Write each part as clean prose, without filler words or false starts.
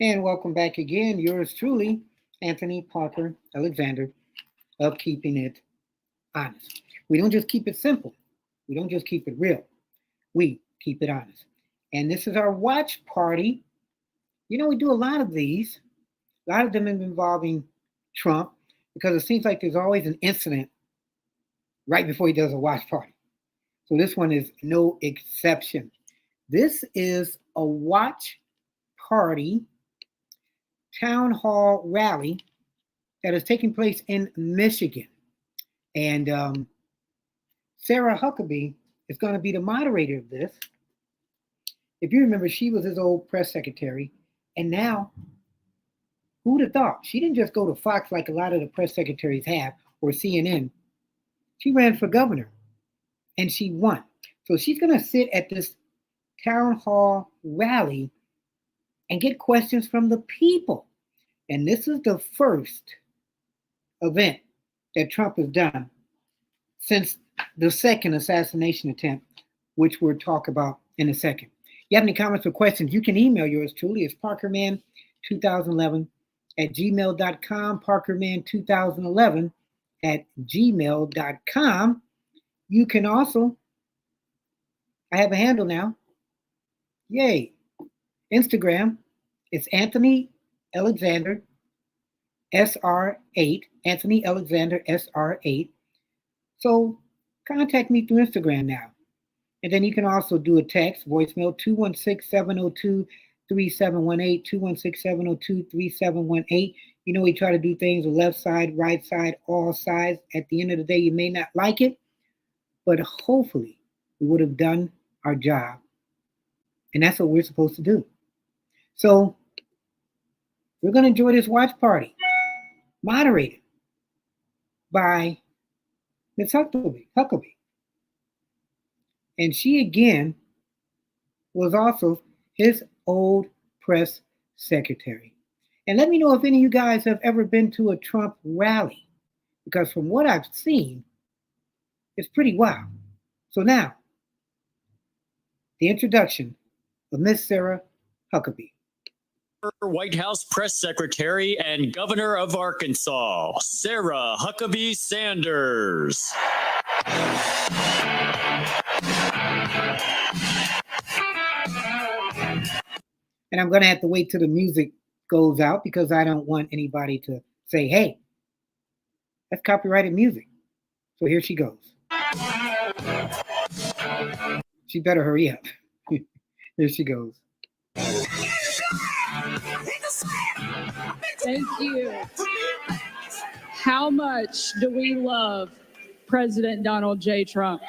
And welcome back again. Yours truly, Anthony Parker Alexander, of Keeping It Honest. We don't just keep it simple, we don't just keep it real, we keep it honest. And this is our watch party. You know, we do a lot of these, a lot of them involving Trump, because it seems like there's always an incident right before he does a watch party. So this one is no exception. This is a watch party town hall rally that is taking place in Michigan. And Sarah Huckabee is going to be the moderator of this. If you remember, she was his old press secretary. And now, who'd have thought? She didn't just go to Fox like a lot of the press secretaries have, or CNN. She ran for governor, and she won. So she's going to sit at this town hall rally and get questions from the people. And this is the first event that Trump has done since the second assassination attempt, which we'll talk about in a second. You have any comments or questions, you can email yours truly. It's parkerman2011 at gmail.com, parkerman2011 at gmail.com. You can also, I have a handle now, yay, Instagram. It's Anthony Alexander SR8, Anthony Alexander SR8. So contact me through Instagram now. And then you can also do a text, voicemail, 216-702-3718, 216-702-3718. You know, we try to do things the left side, right side, all sides. At the end of the day, you may not like it, but hopefully we would have done our job. And that's what we're supposed to do. So we're going to enjoy this watch party, moderated by Ms. Huckabee. And she, again, was also his old press secretary. And let me know if any of you guys have ever been to a Trump rally, because from what I've seen, it's pretty wild. So now, the introduction of Miss Sarah Huckabee. White House press secretary and governor of Arkansas, Sarah Huckabee Sanders. And I'm going to have to wait till the music goes out because I don't want anybody to say, hey, that's copyrighted music. So here she goes. She better hurry up. Here she goes. Thank you. How much do we love President Donald J. Trump?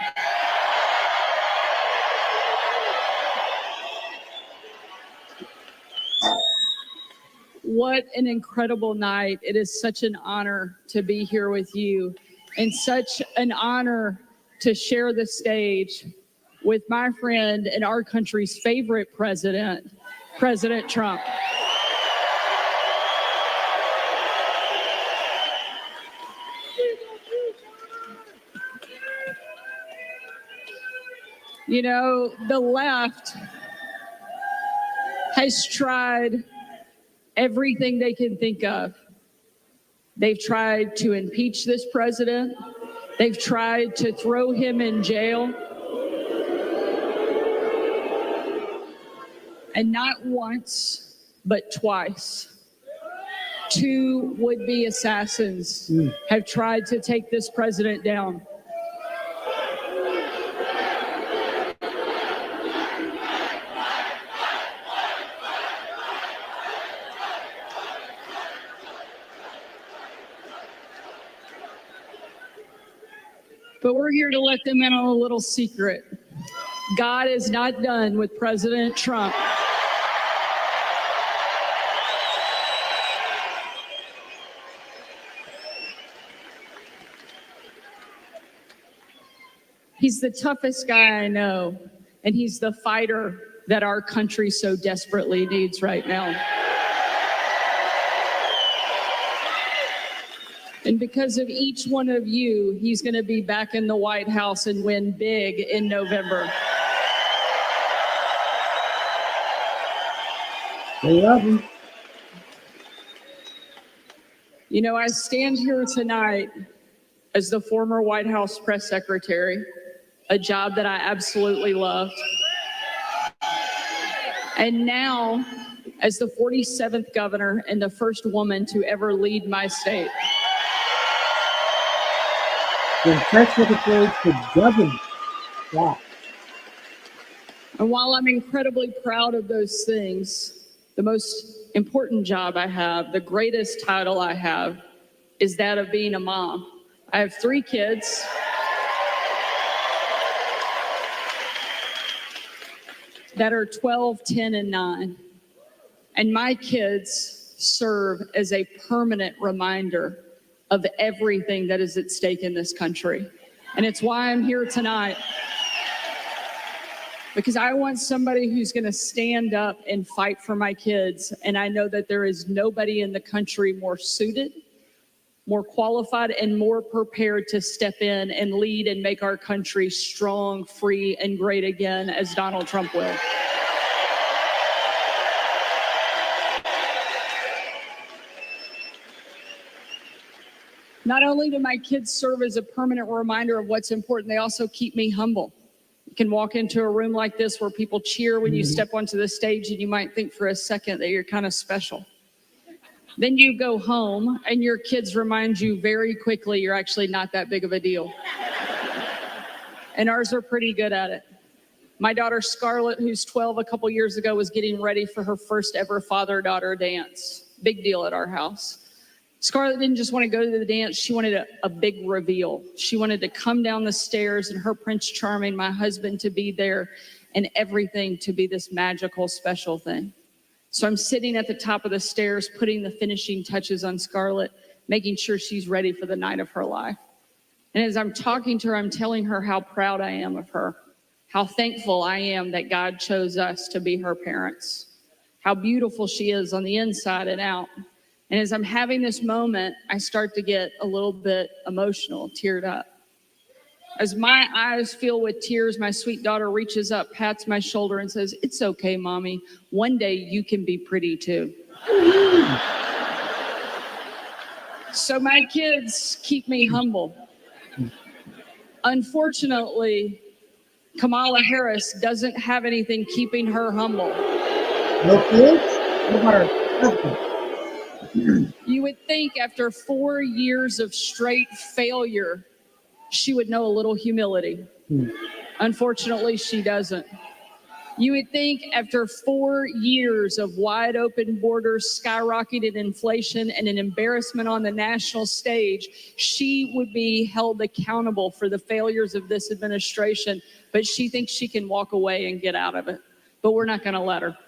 What an incredible night. It is such an honor to be here with you and such an honor to share the stage with my friend and our country's favorite president, President Trump. You know, the left has tried everything they can think of. They've tried to impeach this president. They've tried to throw him in jail. And not once, but twice, two would-be assassins have tried to take this president down. But we're here to let them in on a little secret. God is not done with President Trump. He's the toughest guy I know, and he's the fighter that our country so desperately needs right now. And because of each one of you, he's going to be back in the White House and win big in November. They love him. You know, I stand here tonight as the former White House press secretary, a job that I absolutely loved. And now, as the 47th governor and the first woman to ever lead my state. The press secretary to govern. Wow. And while I'm incredibly proud of those things, the most important job I have, the greatest title I have, is that of being a mom. I have 3 kids. That are 12, 10, and 9. And my kids serve as a permanent reminder of everything that is at stake in this country. And it's why I'm here tonight. Because I want somebody who's going to stand up and fight for my kids. And I know that there is nobody in the country more suited, more qualified, and more prepared to step in and lead and make our country strong, free, and great again as Donald Trump will. Not only do my kids serve as a permanent reminder of what's important, they also keep me humble. You can walk into a room like this where people cheer when you step onto the stage, and you might think for a second that you're kind of special. Then you go home and your kids remind you very quickly you're actually not that big of a deal. And ours are pretty good at it. My daughter Scarlett, who's 12 a couple years ago, was getting ready for her first ever father-daughter dance. Big deal at our house. Scarlett didn't just want to go to the dance, she wanted a big reveal. She wanted to come down the stairs and her Prince Charming, my husband, to be there and everything to be this magical, special thing. So I'm sitting at the top of the stairs, putting the finishing touches on Scarlett, making sure she's ready for the night of her life. And as I'm talking to her, I'm telling her how proud I am of her, how thankful I am that God chose us to be her parents, how beautiful she is on the inside and out. And as I'm having this moment, I start to get a little bit emotional, teared up. As my eyes fill with tears, my sweet daughter reaches up, pats my shoulder, and says, "It's okay, Mommy. One day you can be pretty too." So my kids keep me humble. Unfortunately, Kamala Harris doesn't have anything keeping her humble. No kids? What about her husband? You would think after 4 years of straight failure, she would know a little humility. Unfortunately, she doesn't. You would think after 4 years of wide open borders, skyrocketed inflation, and an embarrassment on the national stage, she would be held accountable for the failures of this administration, but she thinks she can walk away and get out of it. But we're not going to let her.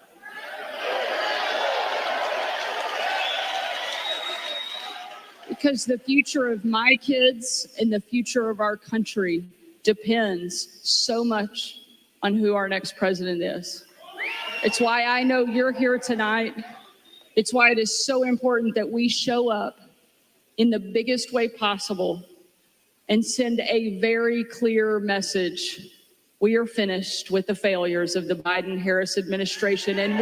Because the future of my kids and the future of our country depends so much on who our next president is. It's why I know you're here tonight. It's why it is so important that we show up in the biggest way possible and send a very clear message. We are finished with the failures of the Biden-Harris administration, and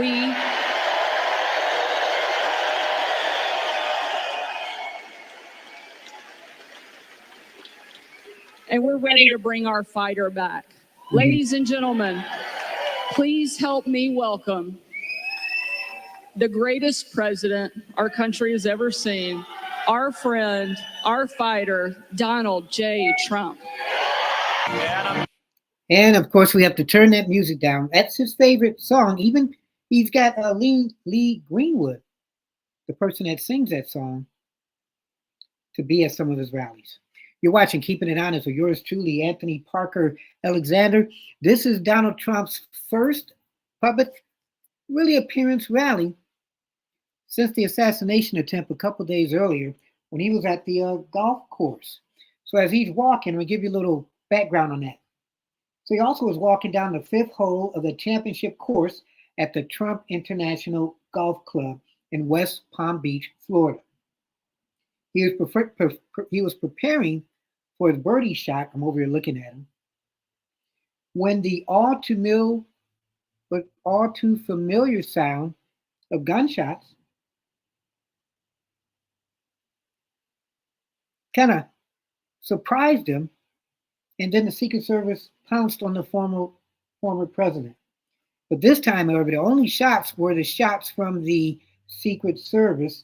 we're ready to bring our fighter back. Ladies and gentlemen, please help me welcome the greatest president our country has ever seen, our friend, our fighter, Donald J. Trump. And of course, we have to turn that music down. That's his favorite song. Even he's got Lee Greenwood, the person that sings that song, to be at some of his rallies. You're watching Keeping It Honest with yours truly, Anthony Parker Alexander. This is Donald Trump's first public appearance rally since the assassination attempt a couple days earlier when he was at the golf course. So as he's walking, I'm going to give you a little background on that. So he also was walking down the 5th hole of the championship course at the Trump International Golf Club in West Palm Beach, Florida. He was preparing for his birdie shot. I'm over here looking at him. When the all too familiar sound of gunshots kind of surprised him, and then the Secret Service pounced on the former president. But this time, however, the only shots were the shots from the Secret Service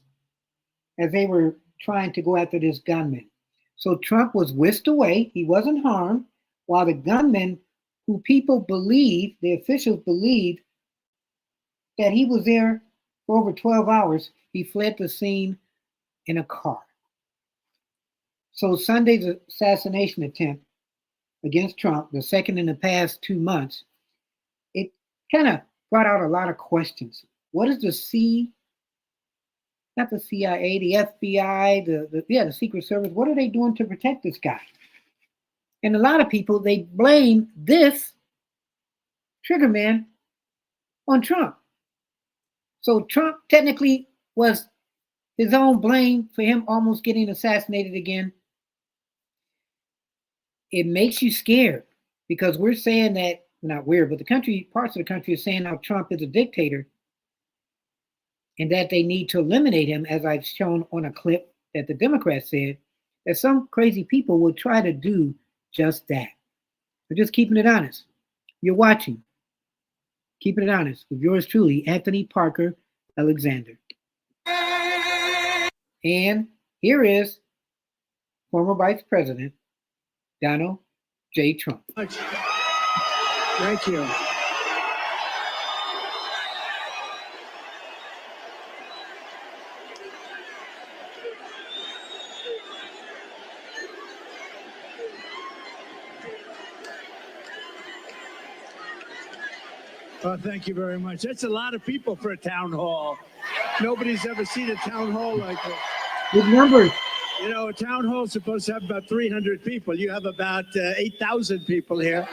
as they were trying to go after this gunman. So Trump was whisked away. He wasn't harmed, while the gunman, who people believe, the officials believed, that he was there for over 12 hours, he fled the scene in a car. So Sunday's assassination attempt against Trump, the second in the past 2 months, it kind of brought out a lot of questions. What is not the CIA, the FBI, the Secret Service, what are they doing to protect this guy? And a lot of people, they blame this triggerman on Trump. So Trump technically was his own blame for him almost getting assassinated again. It makes you scared because we're saying that, not we're, but parts of the country are saying how Trump is a dictator and that they need to eliminate him, as I've shown on a clip that the Democrats said, that some crazy people will try to do just that. We're just keeping it honest. You're watching. Keeping it honest with yours truly, Anthony Parker Alexander. And here is former Vice President Donald J. Trump. Thank you. Oh, thank you very much. That's a lot of people for a town hall. Nobody's ever seen a town hall like this. Good numbers. You know, a town hall is supposed to have about 300 people. You have about 8,000 people here.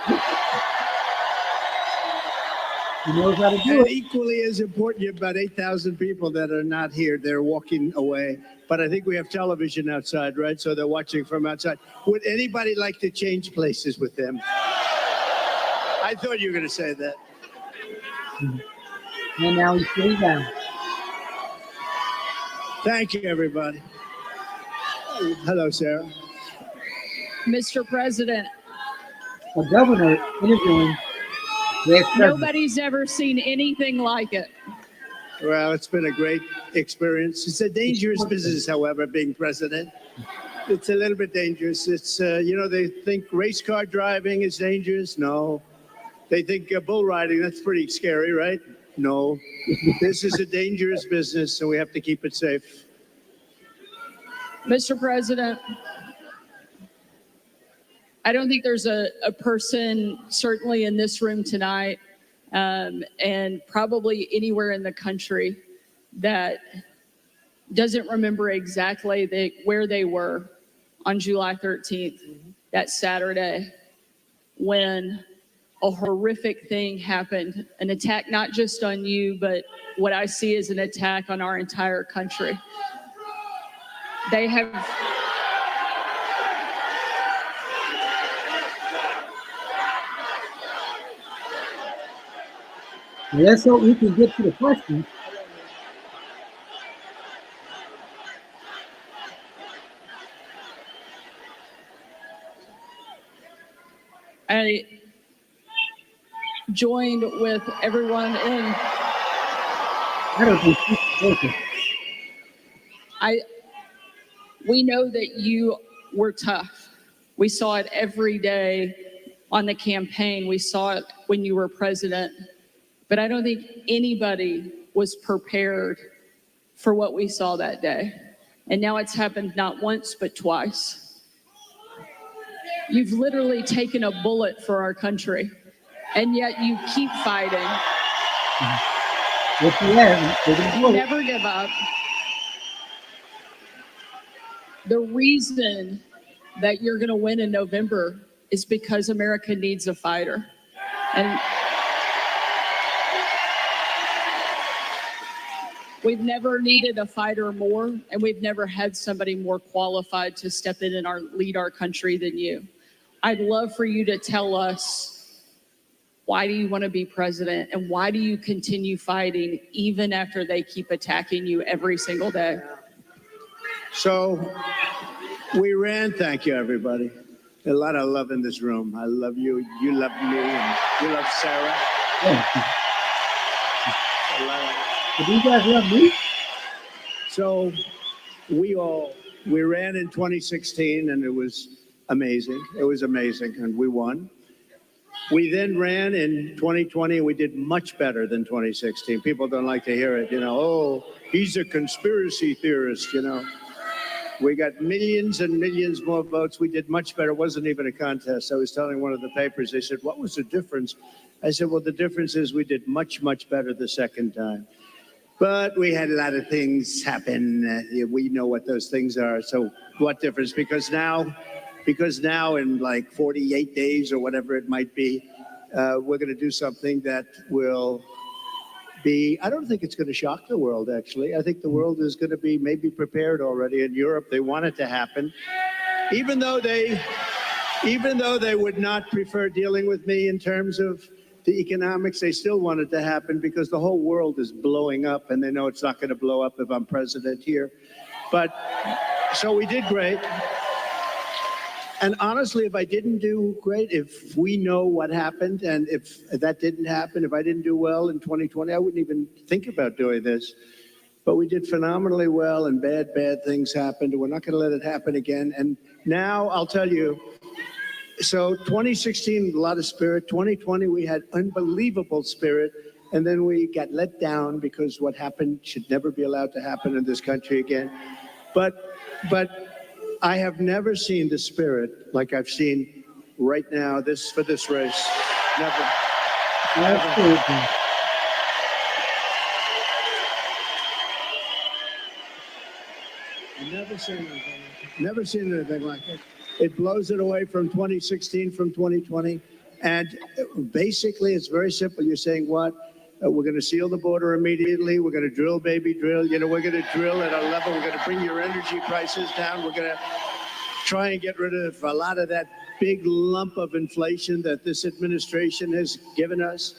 He knows how to do And it. equally as important, you have about 8,000 people that are not here. They're walking away. But I think we have television outside, right? So they're watching from outside. Would anybody like to change places with them? I thought you were going to say that. And now he's sitting down. Thank you, everybody. Hello, Sarah. Mr. President, A governor interviewing their president. nobody's ever seen anything like it. Well, it's been a great experience. It's a dangerous business, however, being president. It's a little bit dangerous. It's, they think race car driving is dangerous. No. They think bull riding, that's pretty scary, right? No. This is a dangerous business, and we have to keep it safe. Mr. President, I don't think there's a person, certainly in this room tonight, and probably anywhere in the country, that doesn't remember exactly where they were on July 13th, that Saturday, when a horrific thing happened, an attack not just on you, but what I see as an attack on our entire country. They have Let's hope we can get to the question. I joined with everyone in. I don't think she's working. We know that you were tough. We saw it every day on the campaign. We saw it when you were president. But I don't think anybody was prepared for what we saw that day. And now it's happened not once, but twice. You've literally taken a bullet for our country, and yet you keep fighting. Yes, you have. Never give up. The reason that you're going to win in November is because America needs a fighter. And we've never needed a fighter more, and we've never had somebody more qualified to step in and lead our country than you. I'd love for you to tell us, why do you want to be president, and why do you continue fighting even after they keep attacking you every single day? So We ran. Thank you, everybody. A lot of love in this room. I love you. You love me. And you love Sarah. Yeah. A lot of- Do you guys love me? So we ran in 2016 and it was amazing. It was amazing and we won. We then ran in 2020 and we did much better than 2016. People don't like to hear it, oh, he's a conspiracy theorist, We got millions and millions more votes. We did much better. It wasn't even a contest. I was telling one of the papers, they said, what was the difference? I said, well, the difference is we did much, much better the second time. But we had a lot of things happen. We know what those things are. So what difference? Because now in like 48 days or whatever it might be, we're going to do something that will be, I don't think it's going to shock the world, actually. I think the world is going to be maybe prepared already. In Europe, they want it to happen. Even though they would not prefer dealing with me in terms of the economics, they still want it to happen because the whole world is blowing up and they know it's not going to blow up if I'm president here. But so we did great. And honestly, if I didn't do great, if we know what happened and if that didn't happen, if I didn't do well in 2020, I wouldn't even think about doing this. But we did phenomenally well and bad things happened. And we're not going to let it happen again. And now I'll tell you, so 2016, a lot of spirit. 2020, we had unbelievable spirit. And then we got let down because what happened should never be allowed to happen in this country again. But I have never seen the spirit like I've seen right now for this race. Never. Never seen anything like it. It blows it away from 2016, from 2020. And basically, it's very simple. You're saying what? We're going to seal the border immediately. We're going to drill, baby, drill. We're going to drill at a level. We're going to bring your energy prices down. We're going to try and get rid of a lot of that big lump of inflation that this administration has given us.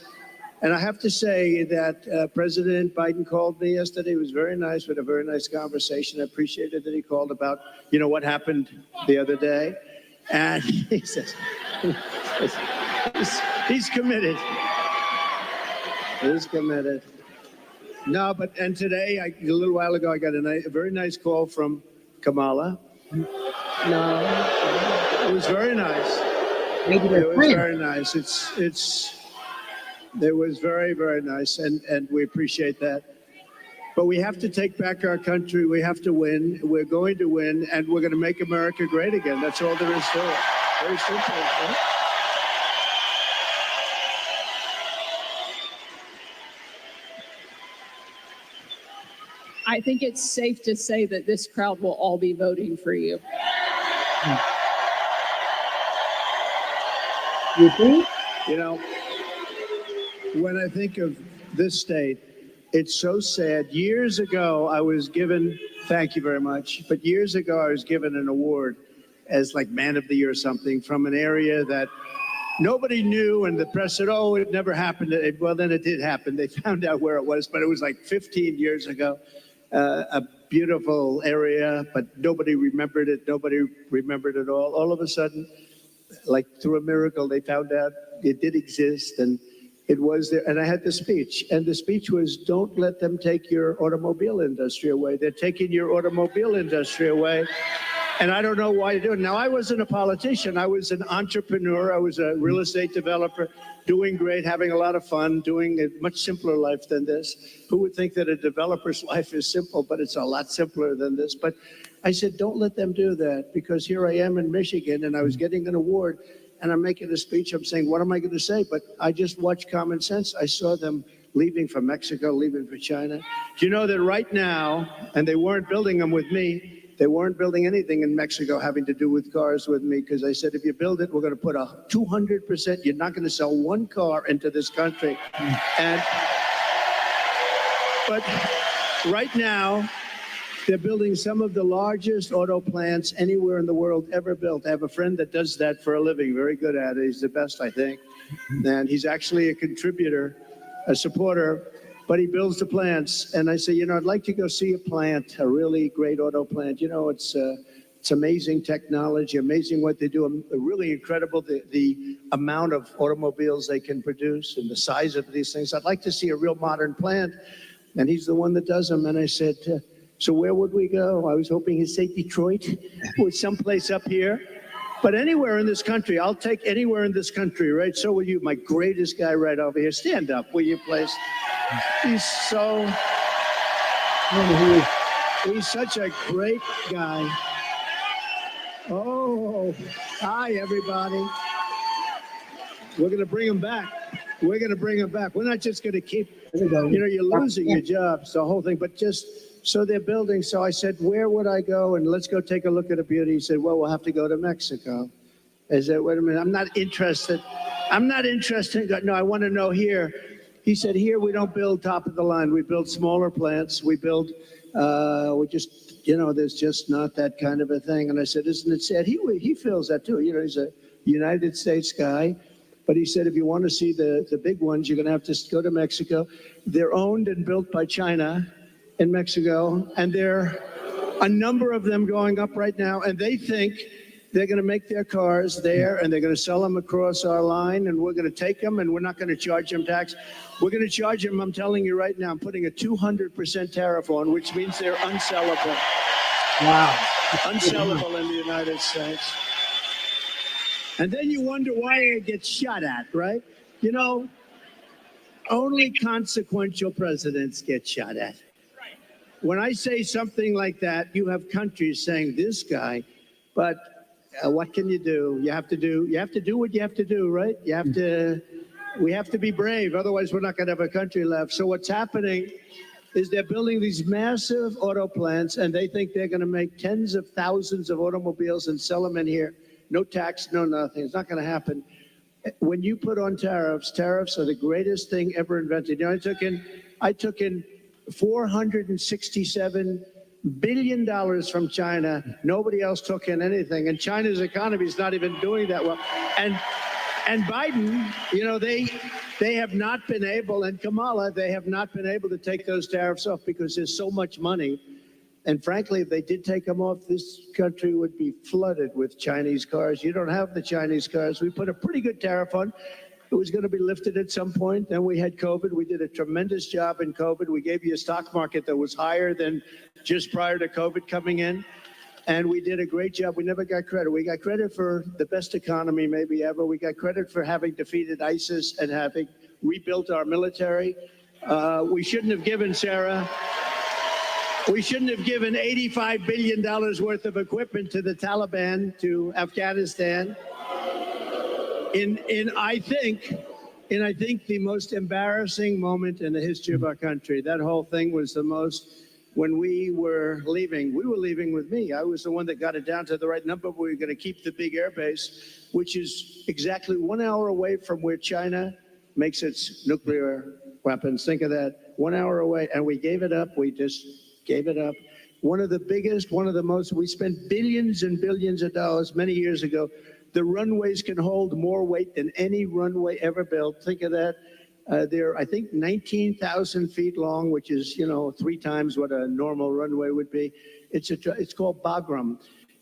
And I have to say that President Biden called me yesterday. It was very nice. We had a very nice conversation. I appreciated that he called about, what happened the other day. And he says, he's committed. He's committed. No, and today, a little while ago, I got a very nice call from Kamala. No, it was very nice. Maybe it was friends. very nice. It was very, very nice, and we appreciate that. But we have to take back our country. We have to win. We're going to win, and we're going to make America great again. That's all there is to it. Very simple, right? I think it's safe to say that this crowd will all be voting for you. You think? When I think of this state, it's so sad. Years ago, I was given, thank you very much, but years ago, I was given an award as like Man of the Year or something from an area that nobody knew, and the press said, oh, it never happened. Well, then it did happen. They found out where it was, but it was like 15 years ago. A beautiful area, but nobody remembered it. Nobody remembered it all. All of a sudden, like through a miracle, they found out it did exist, and it was there. And I had the speech, and the speech was, don't let them take your automobile industry away. They're taking your automobile industry away. And I don't know why you do it. Now, I wasn't a politician. I was an entrepreneur. I was a real estate developer, doing great, having a lot of fun, doing a much simpler life than this. Who would think that a developer's life is simple, but it's a lot simpler than this. But I said, don't let them do that, because here I am in Michigan, and I was getting an award, and I'm making a speech. I'm saying, what am I going to say? But I just watched Common Sense. I saw them leaving for Mexico, leaving for China. Do you know that right now, and they weren't building them with me, they weren't building anything in Mexico having to do with cars with me, because I said, if you build it, we're going to put 200%. You're not going to sell one car into this country. But right now, they're building some of the largest auto plants anywhere in the world ever built. I have a friend that does that for a living, very good at it. He's the best, I think. And he's actually a contributor, a supporter, but he builds the plants. And I say, I'd like to go see a plant, a really great auto plant. It's It's amazing technology, amazing what they do, really incredible the amount of automobiles they can produce and the size of these things. I'd like to see a real modern plant, and he's the one that does them. And I said, so where would we go? I was hoping he'd say Detroit or someplace up here. But anywhere in this country, I'll take anywhere in this country, right? So will you, my greatest guy right over here. Stand up, will you, please? He's such a great guy. Oh, hi, everybody. We're going to bring him back. We're going to bring him back. We're not just going to keep, you're losing your jobs, the whole thing, but just, so they're building. So I said, where would I go? And let's go take a look at a beauty. He said, well, we'll have to go to Mexico. I said, wait a minute, I'm not interested. No, I want to know here. He said, here we don't build top of the line. We build smaller plants. We build, there's just not that kind of a thing. And I said, isn't it sad? He feels that too. He's a United States guy. But he said, if you want to see the big ones, you're going to have to go to Mexico. They're owned and built by China in Mexico, and there are a number of them going up right now, and they think they're going to make their cars there, and they're going to sell them across our line, and we're going to take them, and we're not going to charge them tax. We're going to charge them, I'm telling you right now, I'm putting a 200% tariff on, which means they're unsellable. Wow. Unsellable in the United States. And then you wonder why it gets shot at, right? Only consequential presidents get shot at. When I say something like that, you have countries saying this guy, but what can you do? You have to do what you have to do, right? We have to be brave. Otherwise, we're not going to have a country left. So what's happening is they're building these massive auto plants, and they think they're going to make tens of thousands of automobiles and sell them in here. No tax, no nothing. It's not going to happen. When you put on tariffs are the greatest thing ever invented. I took in $467 billion from China. Nobody else took in anything. And China's economy is not even doing that well. And Biden, they have not been able, and Kamala, they have not been able to take those tariffs off because there's so much money. And frankly, if they did take them off, this country would be flooded with Chinese cars. You don't have the Chinese cars. We put a pretty good tariff on. It was going to be lifted at some point. Then we had COVID. We did a tremendous job in COVID. We gave you a stock market that was higher than just prior to COVID coming in. And we did a great job. We never got credit. We got credit for the best economy maybe ever. We got credit for having defeated ISIS and having rebuilt our military. We shouldn't have given, Sarah, $85 billion worth of equipment to the Taliban, to Afghanistan. I think the most embarrassing moment in the history of our country. That whole thing was the most, when we were leaving with me. I was the one that got it down to the right number. We were going to keep the big air base, which is exactly 1 hour away from where China makes its nuclear weapons. Think of that, 1 hour away. And we gave it up. We just gave it up. One of the biggest, one of the most, we spent billions and billions of dollars many years ago. The runways can hold more weight than any runway ever built. Think of that. They're, I think, 19,000 feet long, which is, 3 times what a normal runway would be. It's called Bagram.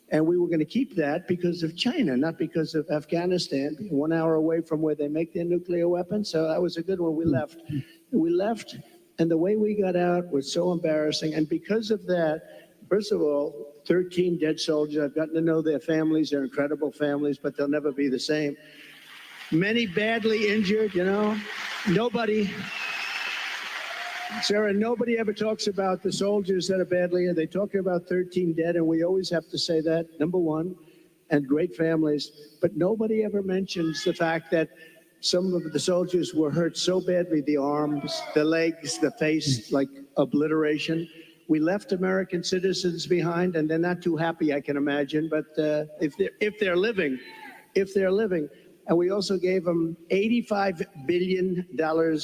And we were going to keep that because of China, not because of Afghanistan, 1 hour away from where they make their nuclear weapons. So that was a good one. We left. And the way we got out was so embarrassing. And because of that, first of all, 13 dead soldiers. I've gotten to know their families. They're incredible families, but they'll never be the same. Many badly injured, Sarah, nobody ever talks about the soldiers that are badly injured. They talk about 13 dead, and we always have to say that, number one, and great families. But nobody ever mentions the fact that some of the soldiers were hurt so badly, the arms, the legs, the face, like obliteration. We left American citizens behind, and they're not too happy, I can imagine. But if they're living, and we also gave them $85 billion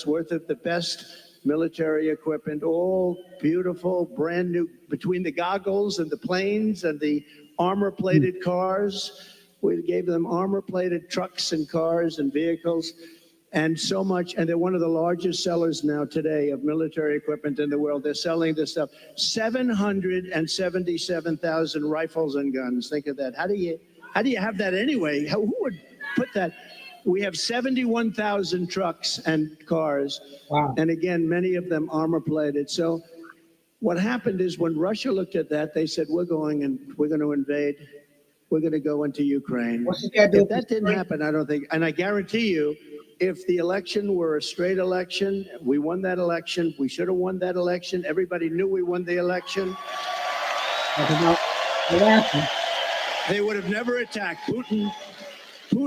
worth of the best military equipment, all beautiful, brand new, between the goggles and the planes and the armor-plated cars. We gave them armor-plated trucks and cars and vehicles. and so much, and they're one of the largest sellers now today of military equipment in the world. They're selling this stuff, 777,000 rifles and guns. Think of that. How do you have that anyway? Who would put that? We have 71,000 trucks and cars. Wow. And again, many of them armor plated. So what happened is when Russia looked at that, they said, we're going to invade. We're going to go into Ukraine. What's it got to do If with that this didn't story? happen, I don't think, and I guarantee you, if the election were a straight election, we won that election, we should have won that election, everybody knew we won the election, Talk about what happened. they would have never attacked. Putin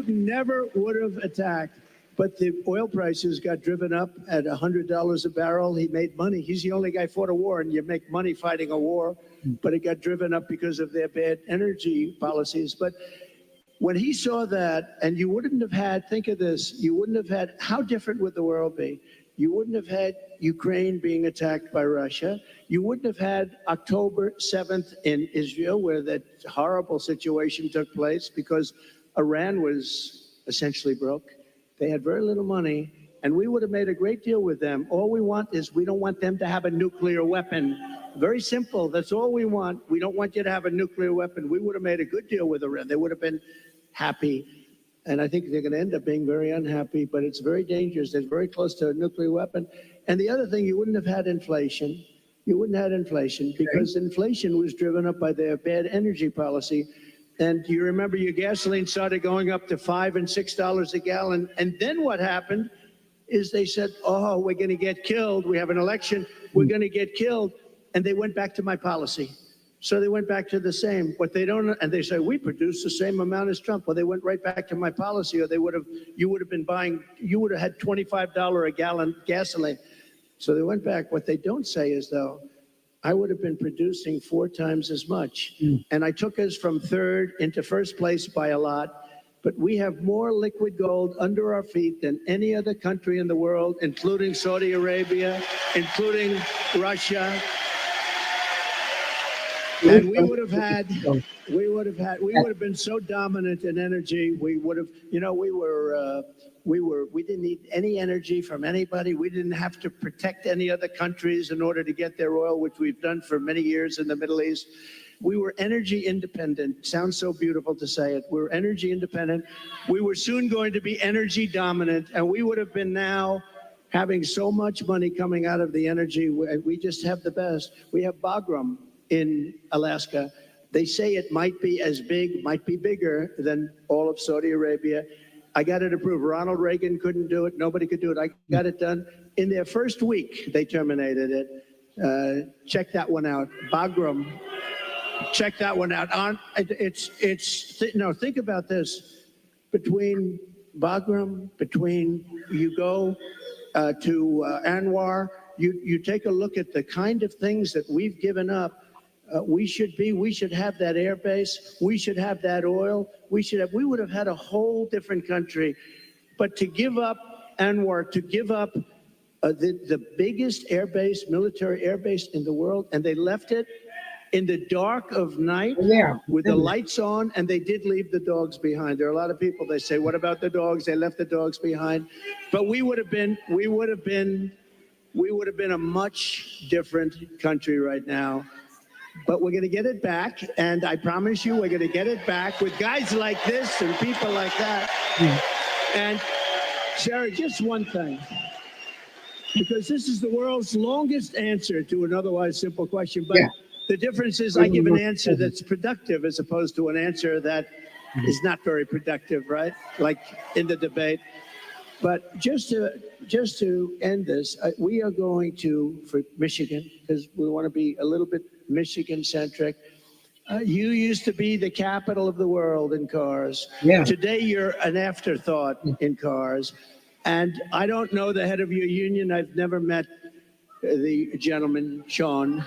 never would have attacked, but the oil prices got driven up at $100 a barrel. He made money. He's the only guy who fought a war, and you make money fighting a war, but it got driven up because of their bad energy policies. But when he saw that, and you wouldn't have had, think of this, you wouldn't have had, how different would the world be? You wouldn't have had Ukraine being attacked by Russia. You wouldn't have had October 7th in Israel, where that horrible situation took place because Iran was essentially broke. They had very little money, and we would have made a great deal with them. All we want is we don't want them to have a nuclear weapon. Very simple. That's all we want. We don't want you to have a nuclear weapon. We would have made a good deal with Iran. They would have been happy. And I think they're going to end up being very unhappy, but it's very dangerous. It's very close to a nuclear weapon. And the other thing, you wouldn't have had inflation. You wouldn't have had inflation because inflation was driven up by their bad energy policy. And you remember your gasoline started going up to $5 and $6 a gallon. And then what happened is they said, oh, we're going to get killed. We have an election. We're going to get killed. And they went back to my policy. So they went back to the same. What they don't, and they say, we produce the same amount as Trump. Well, they went right back to my policy, or you would have been buying, you would have had $25 a gallon gasoline. So they went back. What they don't say is, though, I would have been producing 4 times as much. And I took us from third into first place by a lot. But we have more liquid gold under our feet than any other country in the world, including Saudi Arabia, including Russia. And we would have been so dominant in energy. We would have, we didn't need any energy from anybody. We didn't have to protect any other countries in order to get their oil, which we've done for many years in the Middle East. We were energy independent. Sounds so beautiful to say it. We're energy independent. We were soon going to be energy dominant, and we would have been now having so much money coming out of the energy. We just have the best. We have Bagram in Alaska. They say it might be as big, might be bigger than all of Saudi Arabia. I got it approved. Ronald Reagan couldn't do it. Nobody could do it. I got it done. In their first week, they terminated it. Check that one out. Bagram. Check that one out. Think about this. Between Bagram, you go to Anwar, you take a look at the kind of things that we've given up. We should have that air base. We should have that oil. We would have had a whole different country. But to give up Anwar, to give up the biggest air base, military air base in the world, and they left it in the dark of night with the lights on, and they did leave the dogs behind. There are a lot of people, they say, what about the dogs? They left the dogs behind. But we would have been a much different country right now. But we're going to get it back, and I promise you we're going to get it back with guys like this and people like that. And Sarah, just one thing, because this is the world's longest answer to an otherwise simple question, but the difference is I give an answer that's productive as opposed to an answer that is not very productive, right? Like in the debate. But just to end this, we are going to, for Michigan, because we want to be a little bit Michigan-centric. You used to be the capital of the world in cars. Yeah. Today, you're an afterthought in cars. And I don't know the head of your union. I've never met the gentleman, Sean.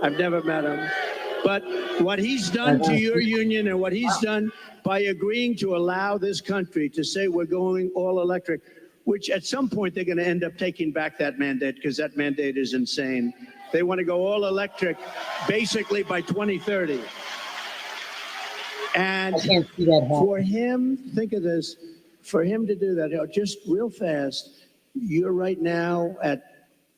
I've never met him. But what he's done to your union and what he's done by agreeing to allow this country to say we're going all electric, which at some point they're going to end up taking back that mandate because that mandate is insane. They want to go all electric basically by 2030. And I can't see that happen. for him, think of this, for him to do that, just real fast, you're right now at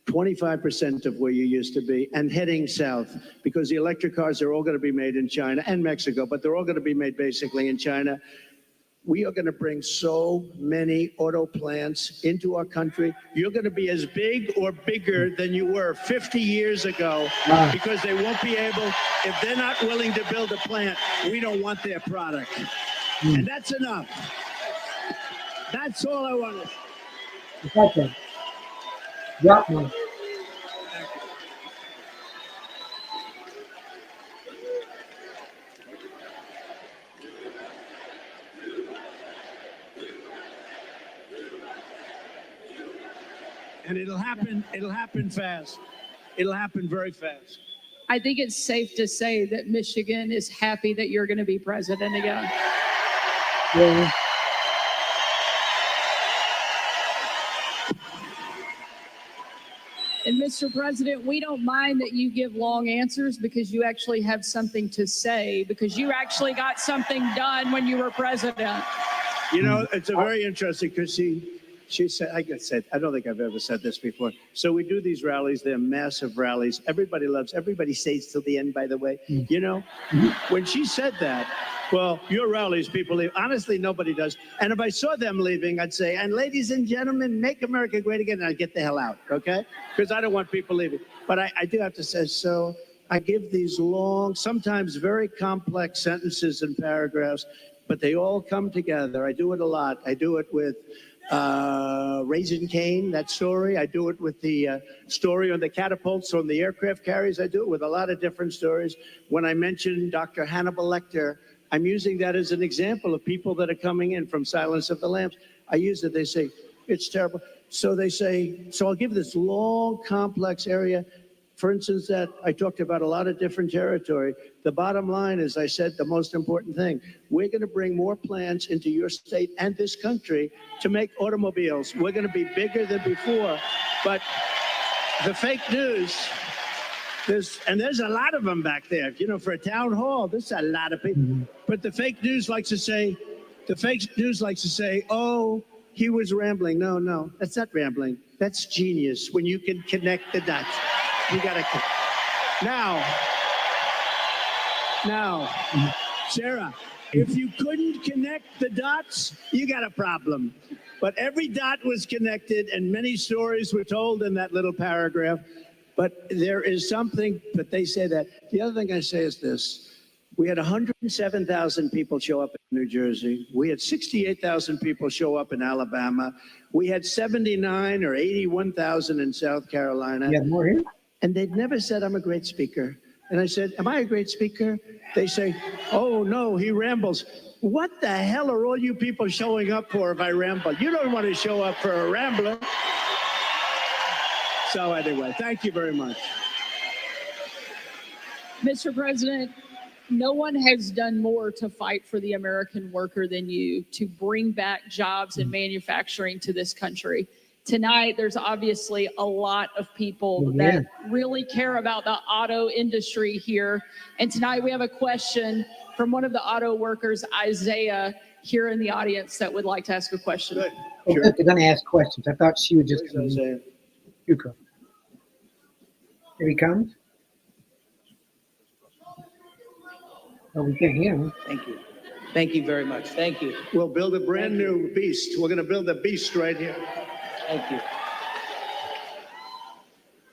25% of where you used to be and heading south because the electric cars are all going to be made in China and Mexico, but they're all going to be made basically in China. We are going to bring so many auto plants into our country. You're going to be as big or bigger than you were 50 years ago because they won't be able, if they're not willing to build a plant, we don't want their product. And that's enough. That's all I wanted. Okay. Drop one. And it'll happen fast. It'll happen very fast. I think it's safe to say that Michigan is happy that you're going to be president again. Yeah. And Mr. President, we don't mind that you give long answers because you actually have something to say, because you actually got something done when you were president. You know, it's a very interesting because she said, I don't think I've ever said this before. So we do these rallies. They're massive rallies. Everybody loves, everybody stays till the end, by the way. You know, when she said that, well, your rallies, people leave. Honestly, nobody does. And if I saw them leaving, I'd say, and ladies and gentlemen, make America great again. And I'd get the hell out, okay? Because I don't want people leaving. But I do have to say, so I give these long, sometimes very complex sentences and paragraphs, but they all come together. I do it a lot. I do it with Raising Cane, that story. I do it with the story on the catapults on the aircraft carriers. I do it with a lot of different stories. When I mention Dr. Hannibal Lecter, I'm using that as an example of people that are coming in from Silence of the Lambs. I use it. They say, it's terrible. So they say, so I'll give this long, complex area. For instance, that I talked about a lot of different territory. The bottom line is, I said the most important thing. We're going to bring more plants into your state and this country to make automobiles. We're going to be bigger than before. But the fake news, there's a lot of them back there. You know, for a town hall, there's a lot of people. But the fake news likes to say, oh, he was rambling. No, that's not rambling. That's genius when you can connect the dots. You gotta now, Sarah, if you couldn't connect the dots, you got a problem. But every dot was connected and many stories were told in that little paragraph. But there is something, but they say that. The other thing I say is this. We had 107,000 people show up in New Jersey. We had 68,000 people show up in Alabama. We had 79 or 81,000 in South Carolina. You have more here? And they've never said I'm a great speaker. And I said, am I a great speaker? They say, oh, no, he rambles. What the hell are all you people showing up for if I ramble? You don't want to show up for a rambler. So anyway, thank you very much. Mr. President, no one has done more to fight for the American worker than you, to bring back jobs and manufacturing to this country. Tonight, there's obviously a lot of people that really care about the auto industry here. And tonight we have a question from one of the auto workers, Isaiah, here in the audience that would like to ask a question. Good. Oh, Sure. they're going to ask questions. I thought she would just come Where's in. Isaiah? You come. Here he comes. Oh, we can't hear him. Thank you. Thank you very much. Thank you. We'll build a brand new beast. We're going to build a beast right here. Thank you.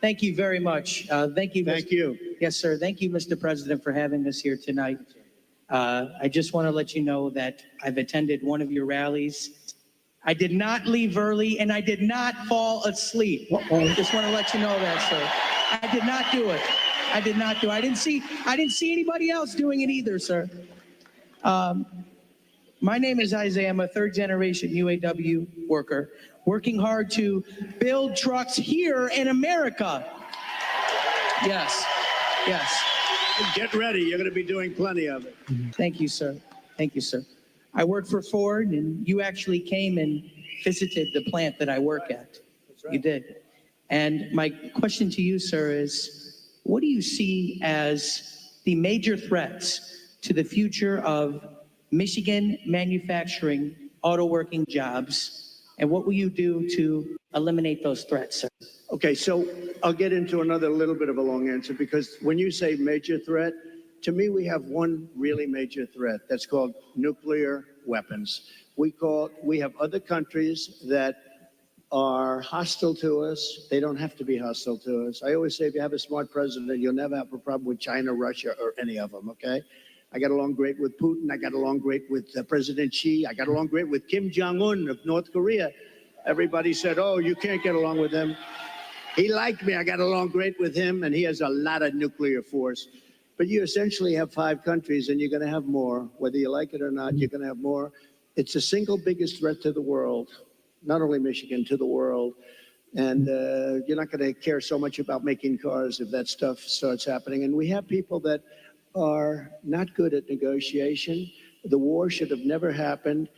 Thank you very much. Thank you. Thank you. Yes, sir. Thank you, Mr. President, for having us here tonight. I just want to let you know that I've attended one of your rallies. I did not leave early and I did not fall asleep. Just want to let you know that, sir. I did not do it. I did not do it. I didn't see anybody else doing it either, sir. My name is Isaiah. I'm a third generation UAW worker, working hard to build trucks here in America. Yes, yes. Get ready. You're going to be doing plenty of it. Thank you, sir. Thank you, sir. I work for Ford, and you actually came and visited the plant that I work at. That's right. You did. And my question to you, sir, is what do you see as the major threats to the future of Michigan manufacturing auto working jobs? And what will you do to eliminate those threats, sir? Okay, so I'll get into another little bit of a long answer because when you say major threat, to me, we have one really major threat that's called nuclear weapons. We have other countries that are hostile to us. They don't have to be hostile to us. I always say if you have a smart president, you'll never have a problem with China, Russia, or any of them, okay? I got along great with Putin. I got along great with President Xi. I got along great with Kim Jong-un of North Korea. Everybody said, oh, you can't get along with him. He liked me. I got along great with him, and he has a lot of nuclear force. But you essentially have 5 countries, and you're going to have more. Whether you like it or not, you're going to have more. It's the single biggest threat to the world, not only Michigan, to the world. And you're not going to care so much about making cars if that stuff starts happening. And we have people that are not good at negotiation. The war should have never happened.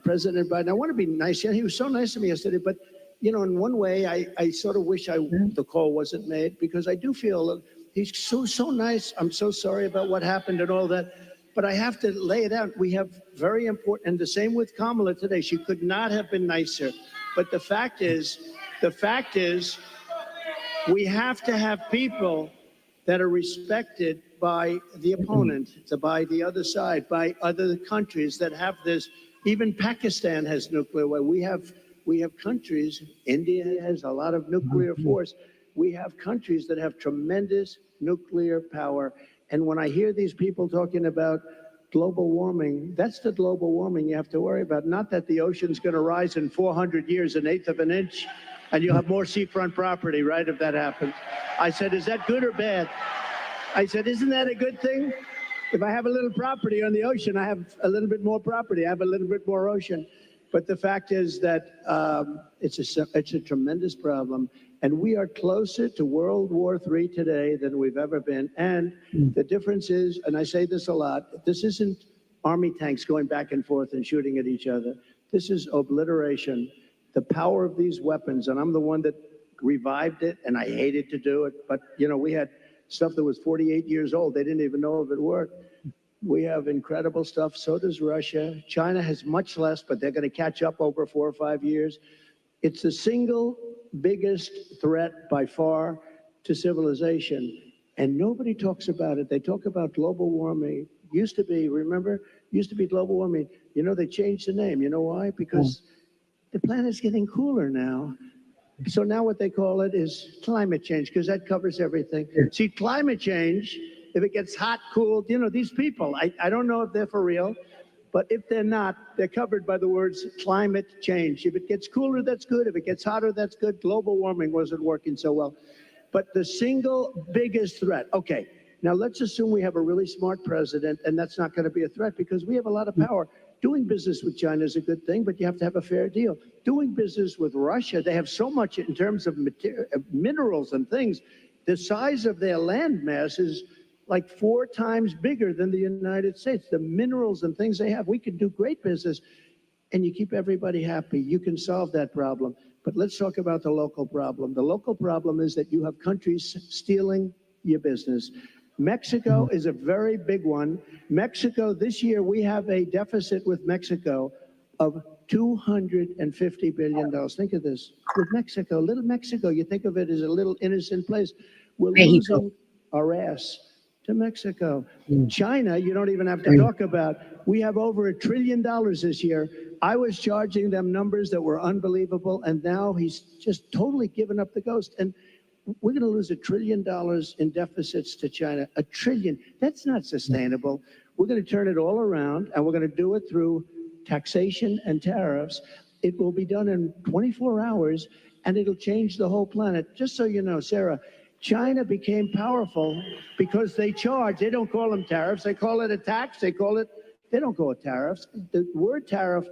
President Biden, I want to be nice. Yeah, he was so nice to me yesterday, but you know, in one way, I sort of wish the call wasn't made because I do feel he's so nice. I'm so sorry about what happened and all that, but I have to lay it out. We have very important, and the same with Kamala today. She could not have been nicer. But the fact is, we have to have people that are respected by the opponent, by the other side, by other countries that have this. Even Pakistan has nuclear weapons. We have countries, India has a lot of nuclear force. We have countries that have tremendous nuclear power. And when I hear these people talking about global warming, that's the global warming you have to worry about. Not that the ocean's going to rise in 400 years, 1/8 of an inch, and you'll have more seafront property, right, if that happens. I said, is that good or bad? I said, isn't that a good thing? If I have a little property on the ocean, I have a little bit more property. I have a little bit more ocean. But the fact is that it's a tremendous problem. And we are closer to World War III today than we've ever been. And the difference is, and I say this a lot, this isn't army tanks going back and forth and shooting at each other. This is obliteration. The power of these weapons, and I'm the one that revived it, and I hated to do it. But, you know, we had stuff that was 48 years old. They didn't even know if it worked. We have incredible stuff. So does Russia. China has much less, but they're going to catch up over 4 or 5 years. It's the single biggest threat by far to civilization. And nobody talks about it. They talk about global warming. Used to be, remember? Used to be global warming. You know, they changed the name. You know why? Because the planet's getting cooler now. So now what they call it is climate change, because that covers everything. See, climate change, if it gets hot, cool, you know, these people, I don't know if they're for real, but if they're not, they're covered by the words climate change. If it gets cooler, that's good. If it gets hotter, that's good. Global warming wasn't working so well. But the single biggest threat, okay, now let's assume we have a really smart president, and that's not going to be a threat because we have a lot of power. Doing business with China is a good thing, but you have to have a fair deal. Doing business with Russia, they have so much in terms of minerals and things. The size of their land mass is like 4 times bigger than the United States. The minerals and things they have, we can do great business, and you keep everybody happy. You can solve that problem. But let's talk about the local problem. The local problem is that you have countries stealing your business. Mexico is a very big one. Mexico, this year, we have a deficit with Mexico of $250 billion. Think of this. With Mexico, little Mexico, you think of it as a little innocent place. We're losing our ass to Mexico. China, you don't even have to talk about. We have over $1 trillion this year. I was charging them numbers that were unbelievable, and now he's just totally given up the ghost. And we're going to lose $1 trillion in deficits to China. $1 trillion. That's not sustainable. We're going to turn it all around, and we're going to do it through taxation and tariffs. It will be done in 24 hours, and it'll change the whole planet. Just so you know, Sarah, China became powerful because they charge. They don't call them tariffs. They call it a tax. They don't call it tariffs. The word tariff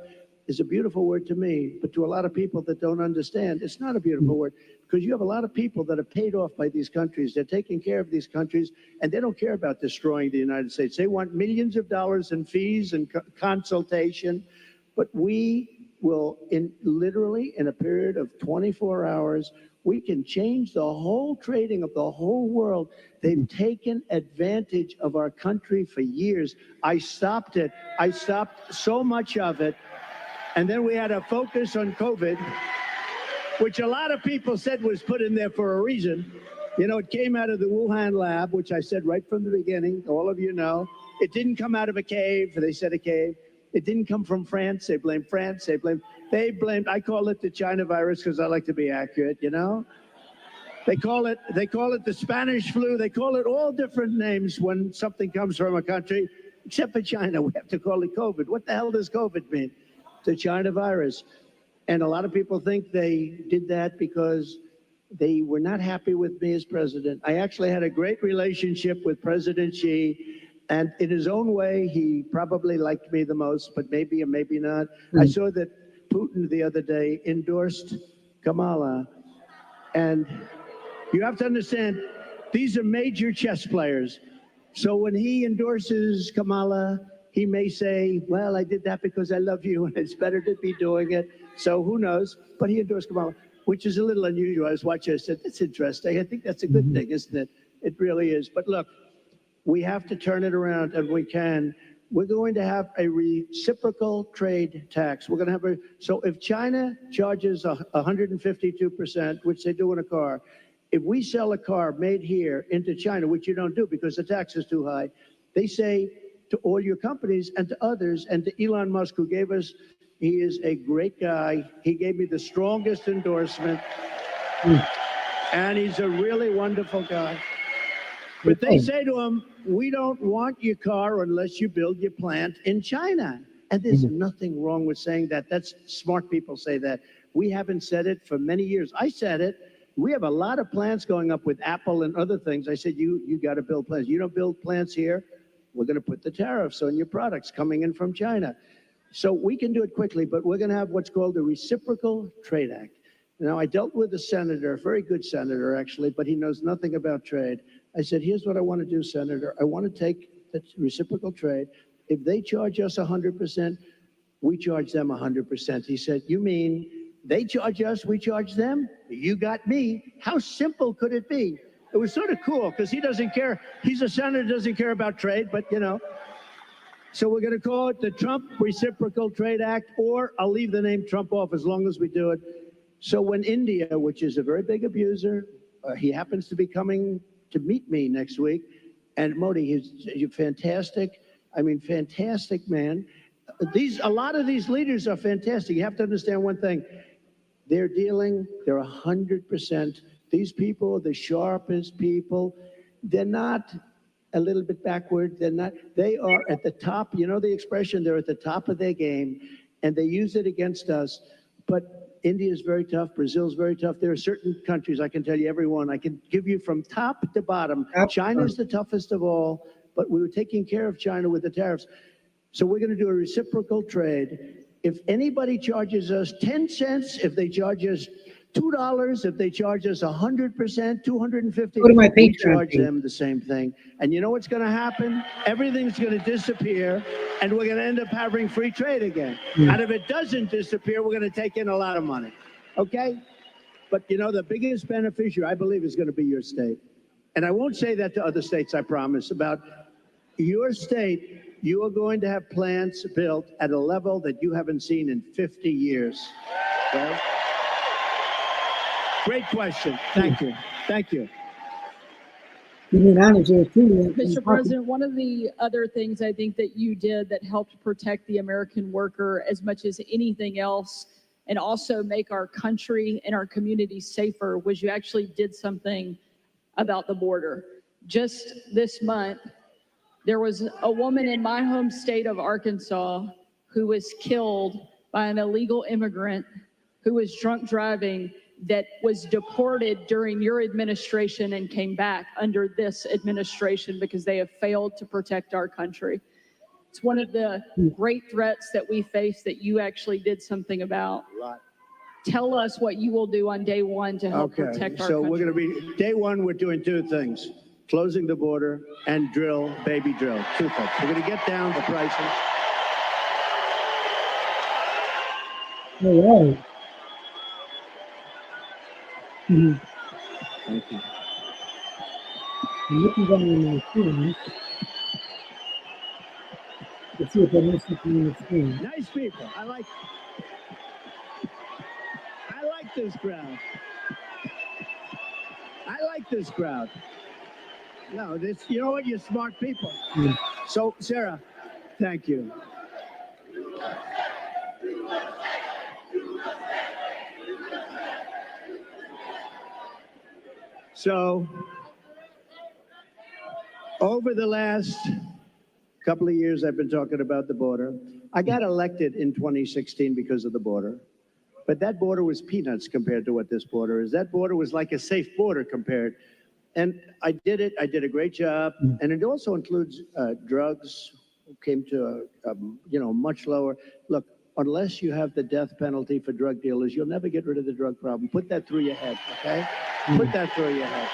is a beautiful word to me, but to a lot of people that don't understand, it's not a beautiful word because you have a lot of people that are paid off by these countries. They're taking care of these countries, and they don't care about destroying the United States. They want millions of dollars in fees and consultation, but we will, literally in a period of 24 hours, we can change the whole trading of the whole world. They've taken advantage of our country for years. I stopped it. I stopped so much of it. And then we had a focus on COVID, which a lot of people said was put in there for a reason. You know, it came out of the Wuhan lab, which I said right from the beginning, all of you know. It didn't come out of a cave, they said a cave. It didn't come from France, they blamed France, they blamed, I call it the China virus because I like to be accurate, you know? They call it the Spanish flu, they call it all different names when something comes from a country, except for China, we have to call it COVID. What the hell does COVID mean? The China virus. And a lot of people think they did that because they were not happy with me as president. I actually had a great relationship with President Xi, and in his own way, he probably liked me the most, but maybe or maybe not. I saw that Putin the other day endorsed Kamala, and you have to understand, these are major chess players. So when he endorses Kamala, he may say, well, I did that because I love you, and it's better to be doing it. So who knows? But he endorsed Kamala, which is a little unusual. I was watching, I said, that's interesting. I think that's a good thing, isn't it? It really is. But look, we have to turn it around, and we can. We're going to have a reciprocal trade tax. We're going to have so if China charges 152%, which they do in a car, if we sell a car made here into China, which you don't do because the tax is too high, they say to all your companies and to others, and to Elon Musk, who gave us, he is a great guy. He gave me the strongest endorsement, and he's a really wonderful guy. But they say to him, we don't want your car unless you build your plant in China. And there's nothing wrong with saying that. That's smart people say that. We haven't said it for many years. I said it. We have a lot of plants going up with Apple and other things. I said, you got to build plants. You don't build plants here, we're going to put the tariffs on your products coming in from China. So we can do it quickly, but we're going to have what's called the Reciprocal Trade Act. Now, I dealt with a senator, a very good senator, actually, but he knows nothing about trade. I said, here's what I want to do, Senator. I want to take the reciprocal trade. If they charge us 100%, we charge them 100%. He said, you mean they charge us, we charge them? You got me. How simple could it be? It was sort of cool because he doesn't care. He's a senator, doesn't care about trade, but you know. So we're going to call it the Trump Reciprocal Trade Act, or I'll leave the name Trump off as long as we do it. So when India, which is a very big abuser, he happens to be coming to meet me next week, and Modi, he's fantastic. I mean, fantastic man. A lot of these leaders are fantastic. You have to understand one thing. They're 100%. These people are the sharpest people. They're not a little bit backward. They are at the top. You know the expression, they're at the top of their game, and they use it against us. But India is very tough. Brazil is very tough. There are certain countries, I can tell you every one. I can give you from top to bottom. China is the toughest of all, but we were taking care of China with the tariffs. So we're going to do a reciprocal trade. If anybody charges us 10 cents, if they charge us $2, if they charge us 100%, $250, Go to my we Patreon charge page. them the same thing. And you know what's going to happen? Everything's going to disappear, and we're going to end up having free trade again. And if it doesn't disappear, we're going to take in a lot of money. Okay? But you know, the biggest beneficiary, I believe, is going to be your state. And I won't say that to other states, I promise. About your state, you are going to have plants built at a level that you haven't seen in 50 years. Okay? Great question. Thank you. Thank you. Mr. President, one of the other things I think that you did that helped protect the American worker as much as anything else, and also make our country and our communities safer, was you actually did something about the border. Just this month, there was a woman in my home state of Arkansas who was killed by an illegal immigrant who was drunk driving, that was deported during your administration and came back under this administration because they have failed to protect our country. It's one of the great threats that we face that you actually did something about. Tell us what you will do on day one to help protect our country. So we're going to be, day one, we're doing two things. Closing the border and drill, baby drill. Two things. We're going to get down the prices. All right. Thank you. I'm looking down on my phone to see if I missed something on the screen. Nice people. I like it. this crowd. I like this crowd. No, this, you know what? You're smart people. Yeah. So, Sarah, thank you. So, over the last couple of years, I've been talking about the border. I got elected in 2016 because of the border. But that border was peanuts compared to what this border is. That border was like a safe border compared. And I did it. I did a great job. And it also includes drugs, came to a much lower. Look, unless you have the death penalty for drug dealers, you'll never get rid of the drug problem. Put that through your head, okay? Put that through your head.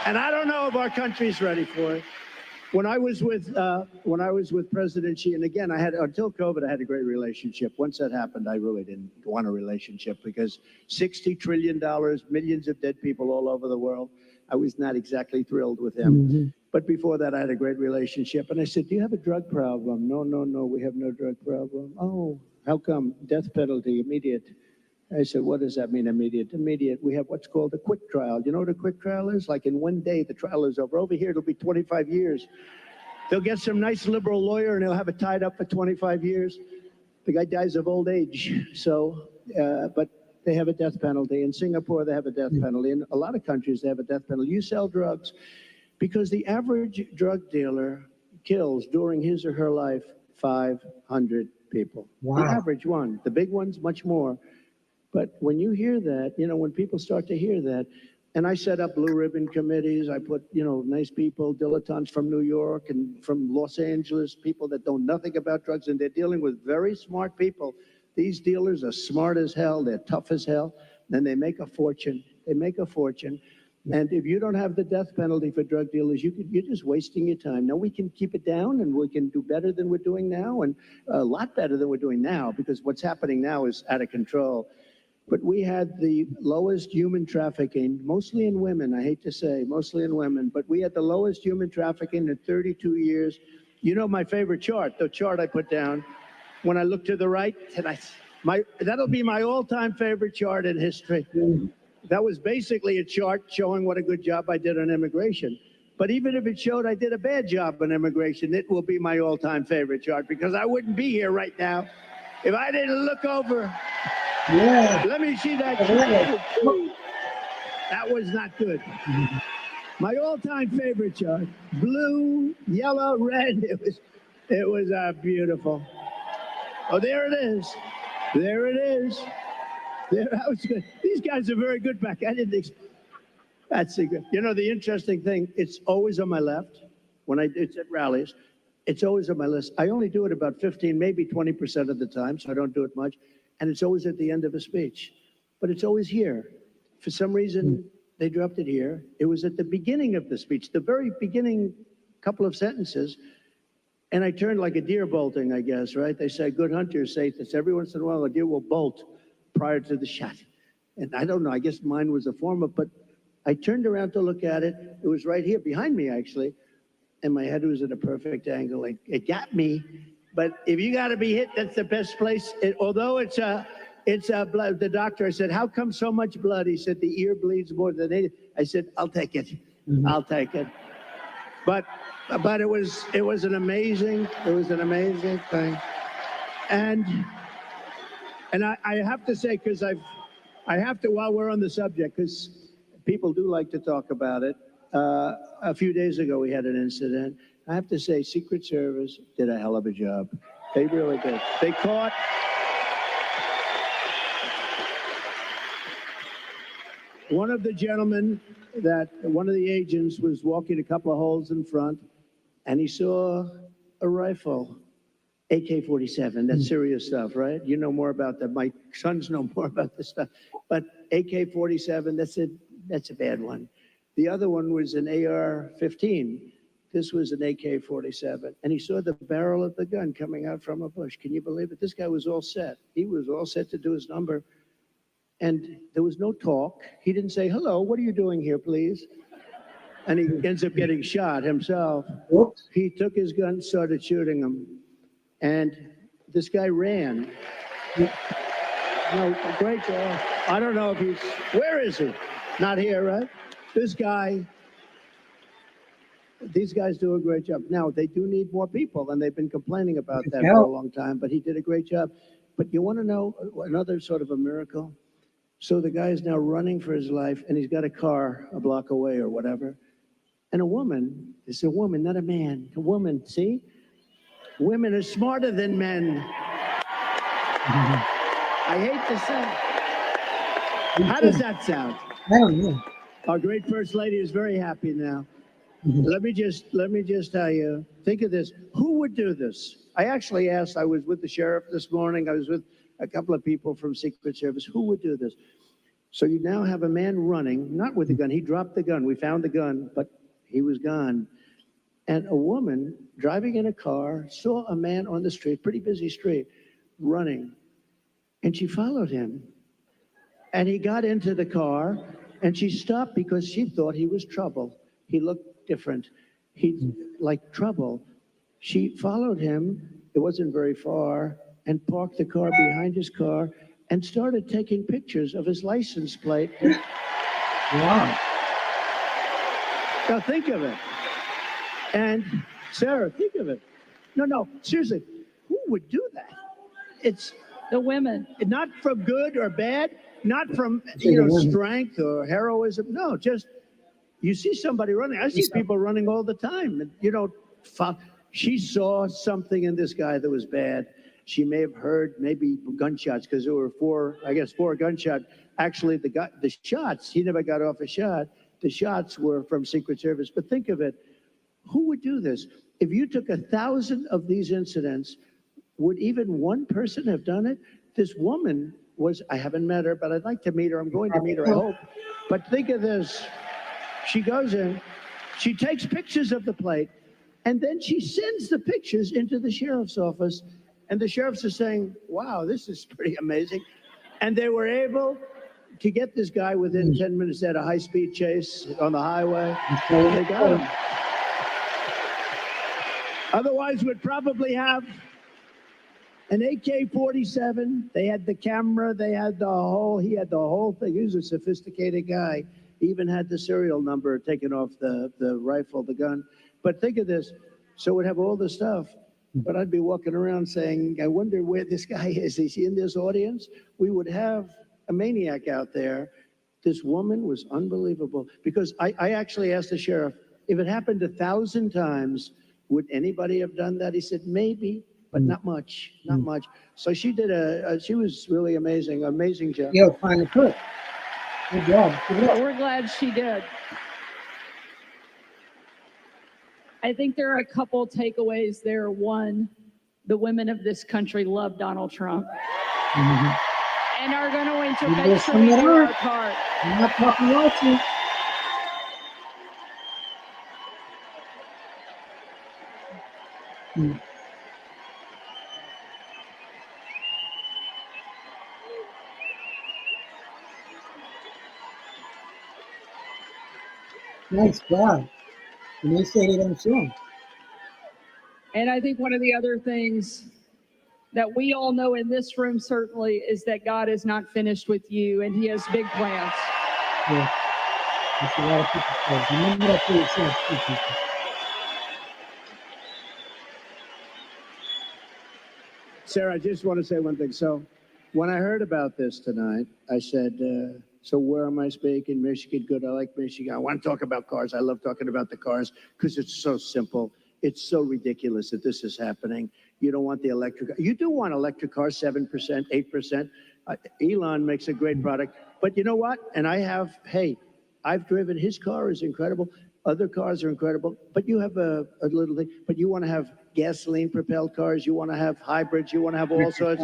And I don't know if our country's ready for it. When I was with President Xi, and again, until COVID, I had a great relationship. Once that happened, I really didn't want a relationship because $60 trillion, millions of dead people all over the world. I was not exactly thrilled with him. But before that, I had a great relationship. And I said, do you have a drug problem? No, we have no drug problem. Oh, how come? Death penalty, immediate. I said, what does that mean, immediate? Immediate, we have what's called a quick trial. You know what a quick trial is? Like in one day, the trial is over. Over here, it'll be 25 years. They'll get some nice liberal lawyer and they'll have it tied up for 25 years. The guy dies of old age. So, but they have a death penalty. In Singapore, they have a death penalty. In a lot of countries, they have a death penalty. You sell drugs because the average drug dealer kills during his or her life 500 people. Wow. The average one. The big ones, much more. But when you hear that, when people start to hear that, and I set up blue ribbon committees, I put, nice people, dilettantes from New York and from Los Angeles, people that know nothing about drugs, and they're dealing with very smart people. These dealers are smart as hell, they're tough as hell, and they make a fortune. They make a fortune. And if you don't have the death penalty for drug dealers, you're just wasting your time. Now we can keep it down and we can do better than we're doing now, and a lot better than we're doing now, because what's happening now is out of control. But we had the lowest human trafficking, mostly in women, I hate to say, mostly in women, but we had the lowest human trafficking in 32 years. You know my favorite chart, the chart I put down, when I look to the right, that'll be my all-time favorite chart in history. That was basically a chart showing what a good job I did on immigration. But even if it showed I did a bad job on immigration, it will be my all-time favorite chart, because I wouldn't be here right now if I didn't look over. Yeah. Let me see that. That was not good. My all-time favorite chart: blue, yellow, red. It was beautiful. Oh, there it is. There it is. There, that was good. These guys are very good back. I didn't expect. That's a good. The interesting thing, it's always on my left. It's at rallies, it's always on my list. I only do it about 15, maybe 20% of the time, so I don't do it much. And it's always at the end of a speech. But it's always here. For some reason, they dropped it here. It was at the beginning of the speech, the very beginning couple of sentences. And I turned like a deer bolting, I guess, right? They say good hunters say this. Every once in a while, a deer will bolt prior to the shot. And I don't know, I guess mine was a form of, but I turned around to look at it. It was right here behind me, actually. And my head was at a perfect angle. It got me. But if you got to be hit, that's the best place. Although it's blood. The doctor, I said, how come so much blood? He said, the ear bleeds more than they. I said, I'll take it. I'll take it. But it was an amazing thing. And I have to say, because I have to, while we're on the subject, because people do like to talk about it. A few days ago, we had an incident. I have to say, Secret Service did a hell of a job. They really did. They caught one of the gentlemen one of the agents was walking a couple of holes in front, and he saw a rifle, AK-47. That's serious stuff, right? You know more about that. My sons know more about this stuff. But AK-47, that's a bad one. The other one was an AR-15. This was an AK-47. And he saw the barrel of the gun coming out from a bush. Can you believe it? This guy was all set. He was all set to do his number. And there was no talk. He didn't say, hello, what are you doing here, please? And he ends up getting shot himself. Whoops. He took his gun, started shooting him. And this guy ran. No, great. I don't know if he's. Where is he? Not here, right? This guy. These guys do a great job. Now they do need more people, and they've been complaining about that for a long time. But he did a great job. But you want to know another sort of a miracle? So the guy is now running for his life, and he's got a car a block away or whatever. And a woman, it's a woman, not a man, a woman, see? Women are smarter than men. I hate to say. How does that sound? I don't know. Our great First Lady is very happy now. Let me just tell you, think of this. Who would do this? I actually asked, I was with the sheriff this morning, I was with a couple of people from Secret Service, who would do this? So you now have a man running, not with a gun, he dropped the gun, we found the gun, but he was gone. And a woman driving in a car saw a man on the street, pretty busy street, running. And she followed him. And he got into the car, and she stopped because she thought he was trouble. He looked different. He like trouble. She followed him, it wasn't very far, and parked the car behind his car and started taking pictures of his license plate. Wow. Now think of it. And Sarah, think of it. No, seriously, who would do that? It's The women. not from good or bad, not from strength or heroism. No, just you see somebody running. I see people running all the time. And, she saw something in this guy that was bad. She may have heard maybe gunshots because there were four gunshots. Actually, the shots, he never got off a shot. The shots were from Secret Service. But think of it, who would do this? If you took 1,000 of these incidents, would even one person have done it? This woman was, I haven't met her, but I'd like to meet her. I'm going to meet her, I hope. But think of this. She goes in, she takes pictures of the plate, and then she sends the pictures into the sheriff's office. And the sheriffs are saying, wow, this is pretty amazing. And they were able to get this guy within 10 minutes. They had a high-speed chase on the highway. They got him. Otherwise, we'd probably have an AK-47. They had the camera. He had the whole thing. He was a sophisticated guy. He even had the serial number taken off the rifle, the gun. But think of this. So we'd have all the stuff. But I'd be walking around saying, I wonder where this guy is. Is he in this audience? We would have a maniac out there. This woman was unbelievable. Because I actually asked the sheriff, if it happened 1,000 times, would anybody have done that? He said, maybe, but not much, not much. So she did she was really amazing job. Yeah, finally put. Good job. Well, we're glad she did. I think there are a couple takeaways there. One, the women of this country love Donald Trump and are going to eventually do our part. I'm not talking about you. Nice job. And they say they don't sing. And I think one of the other things that we all know in this room certainly is that God is not finished with you and he has big plans. Yeah. That's a lot of people say. Remember that for yourself, too, people. Sarah, I just want to say one thing. So when I heard about this tonight, I said, so where am I speaking? Michigan, good. I like Michigan. I want to talk about cars. I love talking about the cars because it's so simple. It's so ridiculous that this is happening. You don't want the electric. You do want electric cars, 7%, 8%. Elon makes a great product. But you know what? And I've driven. His car is incredible. Other cars are incredible. But you have a little thing. But you want to have gasoline-propelled cars. You want to have hybrids. You want to have all sorts.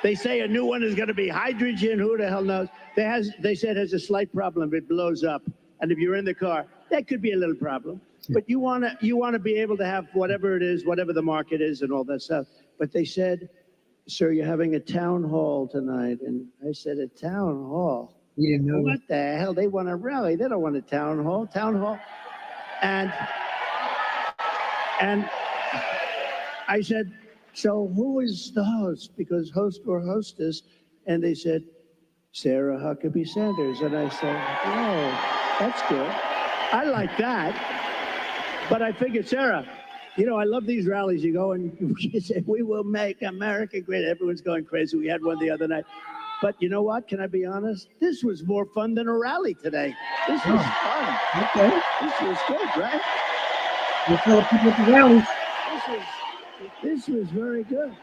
They say a new one is going to be hydrogen. Who the hell knows? They said it has a slight problem. It blows up. And if you're in the car, that could be a little problem. But you want to be able to have whatever it is, whatever the market is and all that stuff. But they said, sir, you're having a town hall tonight. And I said, a town hall? You didn't know what the hell? They want a rally. They don't want a town hall. Town hall. And I said, so who is the host? Because host or hostess, And they said, Sarah Huckabee Sanders. And I said, oh, that's good. I like that. But I figured, Sarah, you know, I love these rallies. You go and you say, we will make America great. Everyone's going crazy. We had one the other night. But you know what? Can I be honest? This was more fun than a rally today. This was fun. Okay. This was good, right? You tell people at the rallies. This was very good.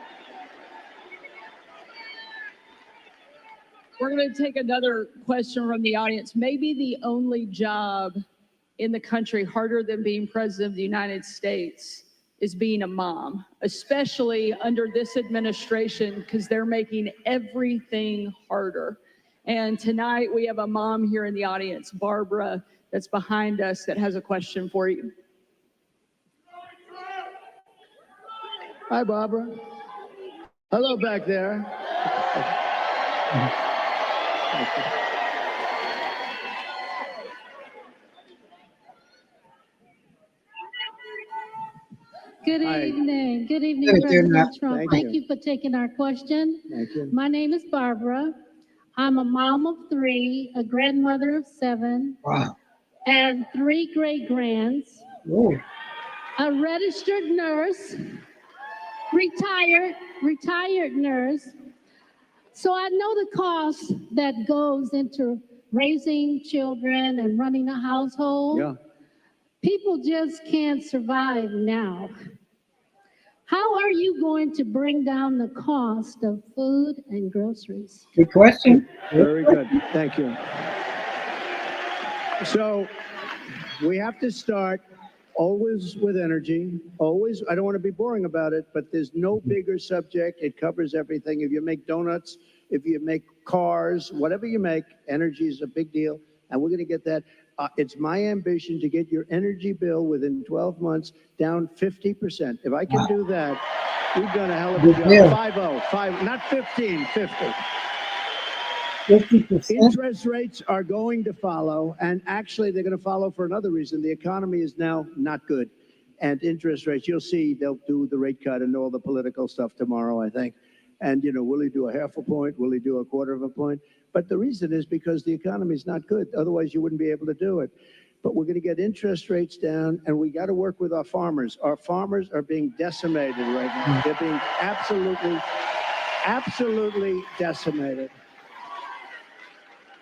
We're going to take another question from the audience. Maybe the only job in the country harder than being president of the United States is being a mom, especially under this administration, because they're making everything harder. And tonight we have a mom here in the audience, Barbara, that's behind us, that has a question for you. Hi, Barbara. Hello back there. Good Hi. evening. Good evening, Good, dear President Matt. Trump. Thank Thank you. you for taking our question. Thank you. My name is Barbara. I'm a mom of 3, a grandmother of 7, Wow. and 3 great-grands, Whoa. a registered nurse, retired nurse. So I know the cost that goes into raising children and running a household. Yeah. People just can't survive now. How are you going to bring down the cost of food and groceries? Good question. Very good. Thank you. So we have to start always with energy. Always. I don't want to be boring about it, but there's no bigger subject. It covers everything. If you make donuts, if you make cars, whatever you make, energy is a big deal. And we're going to get that. It's my ambition to get your energy bill within 12 months down 50%. If I can do that, we've done a hell of a Good job. deal. 5-0, not 15, 50. 50%. Interest rates are going to follow, and actually they're going to follow for another reason. The economy is now not good. And interest rates, you'll see they'll do the rate cut and all the political stuff tomorrow, I think. And, you know, will he do a half a point? Will he do a quarter of a point? But the reason is because the economy is not good. Otherwise, you wouldn't be able to do it. But we're going to get interest rates down, and we got to work with our farmers. Our farmers are being decimated right now. They're being absolutely decimated.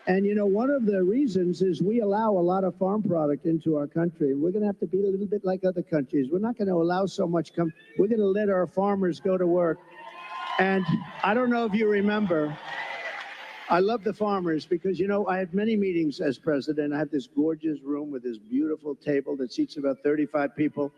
And, you know, one of the reasons is we allow a lot of farm product into our country. We're going to have to be a little bit like other countries. We're not going to allow so much come. We're going to let our farmers go to work. And I don't know if you remember, I love the farmers because, you know, I had many meetings as president. I have this gorgeous room with this beautiful table that seats about 35 people.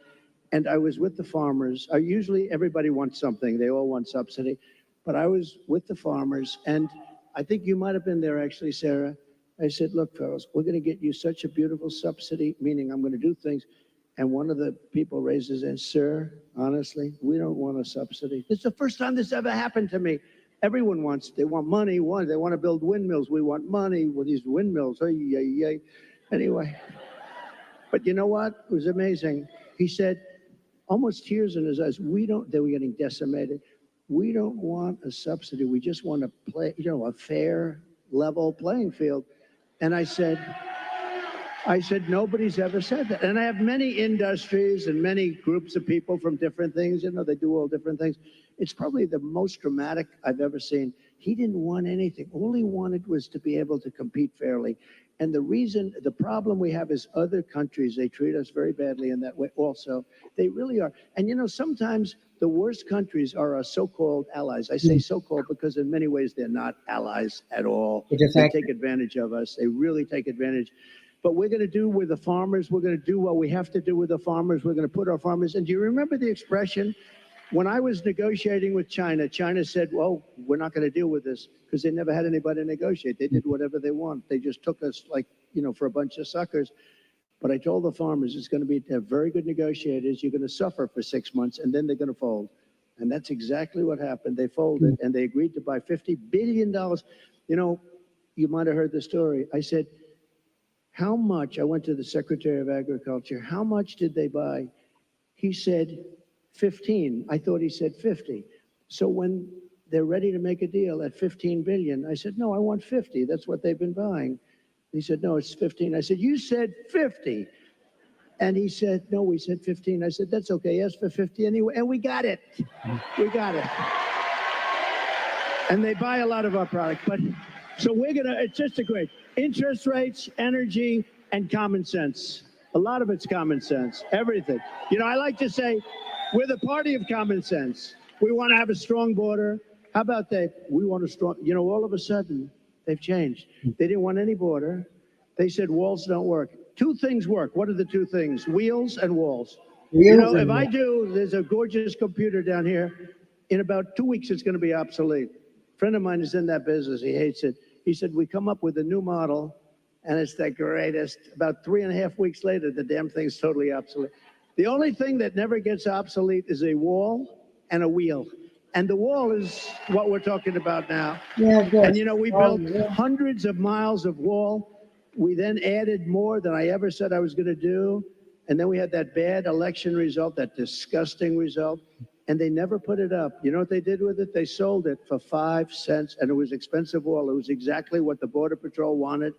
And I was with the farmers. Usually everybody wants something. They all want subsidy. But I was with the farmers. And I think you might have been there, actually, Sarah. I said, look, fellas, we're going to get you such a beautiful subsidy, meaning I'm going to do things. And one of the people raises and, sir, honestly, we don't want a subsidy. This is the first time this ever happened to me. Everyone wants, they want money. They want to build windmills. We want money with these windmills. Anyway, but you know what? It was amazing. He said, almost tears in his eyes, they were getting decimated. We don't want a subsidy. We just want to play, you know, a fair, level playing field. And I said, nobody's ever said that. And I have many industries and many groups of people from different things. You know, they do all different things. It's probably the most dramatic I've ever seen. He didn't want anything. All he wanted was to be able to compete fairly. And the problem we have is other countries, they treat us very badly in that way also. They really are. And, you know, sometimes the worst countries are our so-called allies. I say so-called because in many ways they're not allies at all. They take advantage of us. They really take advantage. But we're going to do with the farmers. We're going to do what we have to do with the farmers. We're going to put our farmers. And do you remember the expression? When I was negotiating with China, China said, well, we're not going to deal with this because they never had anybody to negotiate. They did whatever they want. They just took us like, you know, for a bunch of suckers. But I told the farmers it's going to be very good negotiators. You're going to suffer for 6 months and then they're going to fold. And that's exactly what happened. They folded and they agreed to buy $50 billion. You know, you might have heard the story. I said, how much? I went to the Secretary of Agriculture. How much did they buy? He said 15. I thought he said 50. So when they're ready to make a deal at 15 billion. I said, no, I want 50. That's what they've been buying. He said, no, it's 15. I said, you said 50. And he said, no, we said 15. I said, that's okay. Ask for 50 anyway. And we got it. We got it. And they buy a lot of our product. But so it's just a great interest rates, energy, and common sense. A lot of it's common sense, everything. I like to say we're the party of common sense. We want to have a strong border. How about that? We want a strong, all of a sudden they've changed. They didn't want any border. They said walls don't work. Two things work. What are the two things? Wheels and walls. If I do, there's a gorgeous computer down here. In about 2 weeks, it's going to be obsolete. A friend of mine is in that business. He hates it. He said, we come up with a new model, and it's the greatest. About 3.5 weeks later, the damn thing's totally obsolete. The only thing that never gets obsolete is a wall and a wheel. And the wall is what we're talking about now. Yeah, good. And, we built hundreds of miles of wall. We then added more than I ever said I was going to do. And then we had that bad election result, that disgusting result. And they never put it up. You know what they did with it? They sold it for 5 cents. And it was expensive wall. It was exactly what the Border Patrol wanted,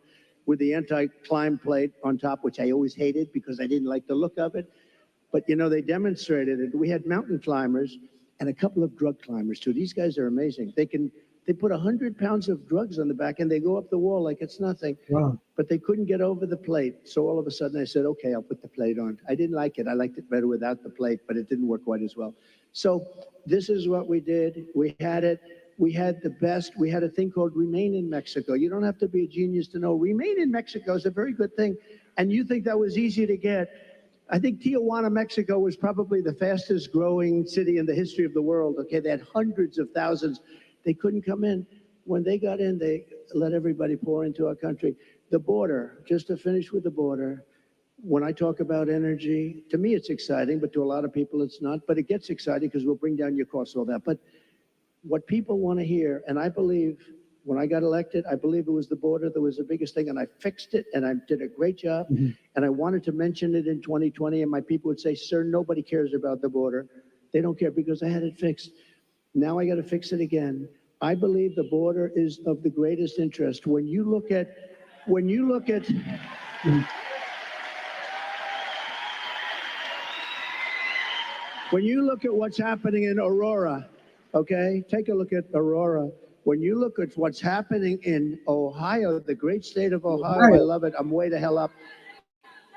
with the anti-climb plate on top, which I always hated because I didn't like the look of it. But, they demonstrated it. We had mountain climbers and a couple of drug climbers, too. These guys are amazing. They put 100 pounds of drugs on the back, and they go up the wall like it's nothing. Wow. But they couldn't get over the plate. So all of a sudden I said, okay, I'll put the plate on. I didn't like it. I liked it better without the plate, but it didn't work quite as well. So this is what we did. We had it. We had the best. We had a thing called Remain in Mexico. You don't have to be a genius to know Remain in Mexico is a very good thing. And you think that was easy to get. I think Tijuana, Mexico was probably the fastest growing city in the history of the world. Okay, they had hundreds of thousands. They couldn't come in. When they got in, they let everybody pour into our country. The border, just to finish with the border, when I talk about energy, to me it's exciting, but to a lot of people it's not. But it gets exciting because we'll bring down your costs, all that. But what people want to hear, and I believe when I got elected, I believe it was the border that was the biggest thing, and I fixed it, and I did a great job. And I wanted to mention it in 2020, and my people would say, sir, nobody cares about the border. They don't care because I had it fixed. Now I got to fix it again. I believe the border is of the greatest interest. When you look at what's happening in Aurora, okay? Take a look at Aurora. When you look at what's happening in Ohio, the great state of Ohio, I love it. I'm way the hell up.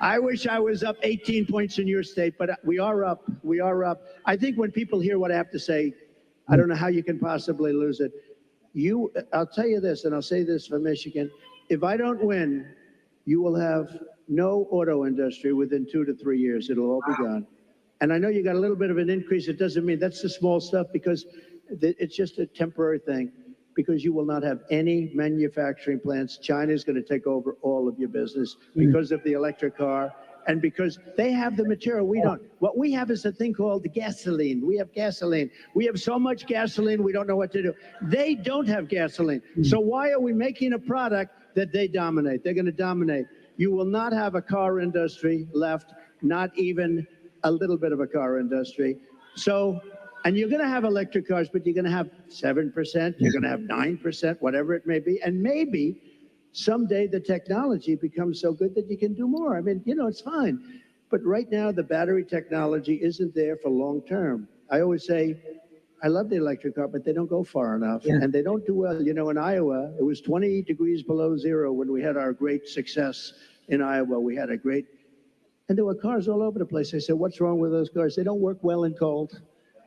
I wish I was up 18 points in your state, but we are up. We are up. I think when people hear what I have to say, I don't know how you can possibly lose it. I'll tell you this, and I'll say this for Michigan. If I don't win, you will have no auto industry within 2 to 3 years. It'll all be gone. And I know you got a little bit of an increase. It doesn't mean that's the small stuff because it's just a temporary thing, because you will not have any manufacturing plants. China's going to take over all of your business because of the electric car. And because they have the material, we don't. What we have is a thing called gasoline. We have gasoline. We have so much gasoline, we don't know what to do. They don't have gasoline. So why are we making a product that they dominate? They're going to dominate. You will not have a car industry left, not even a little bit of a car industry. So, and you're going to have electric cars, but you're going to have 7%, you're going to have 9%, whatever it may be. And maybe someday the technology becomes so good that you can do more. I mean, it's fine. But right now, the battery technology isn't there for long term. I always say, I love the electric car, but they don't go far enough. And they don't do well. In Iowa, it was 20 degrees below zero when we had our great success in Iowa. We had a great, and there were cars all over the place. I said, what's wrong with those cars? They don't work well in cold,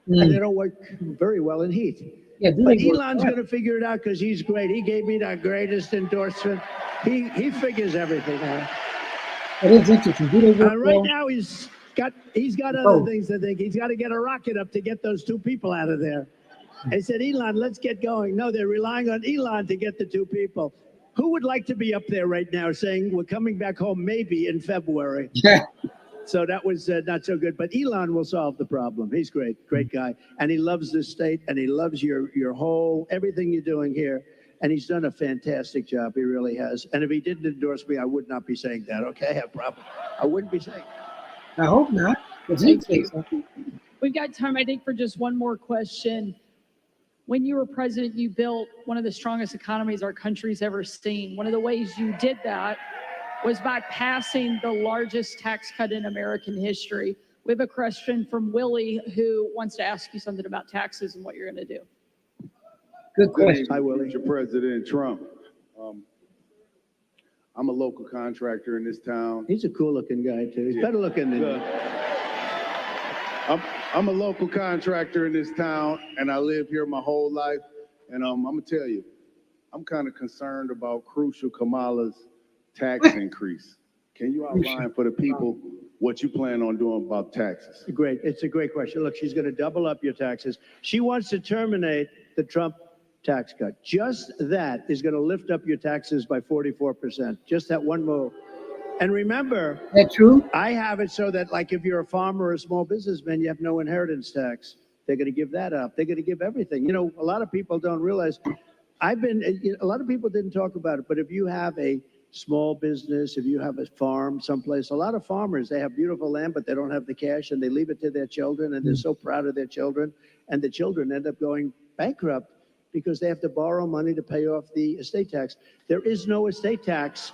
and they don't work very well in heat. Yeah, but Elon's going to figure it out because he's great. He gave me the greatest endorsement. He figures everything out. It is interesting. Right now he's got other things to think. He's got to get a rocket up to get those 2 people out of there. I said, Elon, let's get going. No, they're relying on Elon to get the 2 people. Who would like to be up there right now saying we're coming back home maybe in February? Yeah. So that was not so good. But Elon will solve the problem. He's great guy. And he loves this state, and he loves your whole, everything you're doing here. And he's done a fantastic job. He really has. And if he didn't endorse me, I would not be saying that, okay? I wouldn't be saying that. I hope not. Thank you. We've got time, I think, for just one more question. When you were president, you built one of the strongest economies our country's ever seen. One of the ways you did that was by passing the largest tax cut in American history. We have a question from Willie who wants to ask you something about taxes and what you're going to do. Good question. Hi, Willie. Mr. President Trump. I'm a local contractor in this town. He's a cool-looking guy, too. He's better looking than you. I'm a local contractor in this town, and I live here my whole life. And I'm gonna tell you, I'm kind of concerned about crucial Kamala's tax increase. Can you outline for the people what you plan on doing about taxes? Great. It's a great question. Look, she's going to double up your taxes. She wants to terminate the Trump tax cut. Just that is going to lift up your taxes by 44%. Just that one move. And remember, That true? I have it so that, like, if you're a farmer or a small businessman, you have no inheritance tax. They're going to give that up. They're going to give everything. You know, a lot of people don't realize. A lot of people didn't talk about it, but if you have a small business, if you have a farm someplace, a lot of farmers, they have beautiful land, but they don't have the cash, and they leave it to their children, and they're so proud of their children, and the children end up going bankrupt because they have to borrow money to pay off the estate tax. There is no estate tax.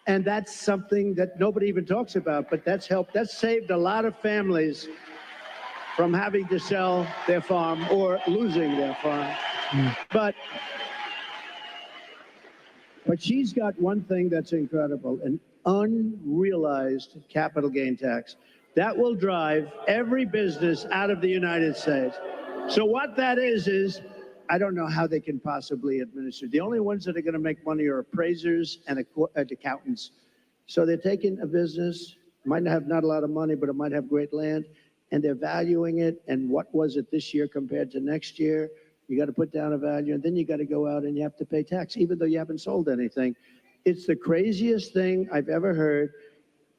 And that's something that nobody even talks about, but that's helped. That's saved a lot of families from having to sell their farm or losing their farm. But she's got one thing that's incredible, an unrealized capital gain tax. That will drive every business out of the United States. So what that is I don't know how they can possibly administer. The only ones that are going to make money are appraisers and accountants. So they're taking a business, might have not a lot of money, but it might have great land, and they're valuing it. And what was it this year compared to next year? You got to put down a value, and then you got to go out and you have to pay tax, even though you haven't sold anything. It's the craziest thing I've ever heard.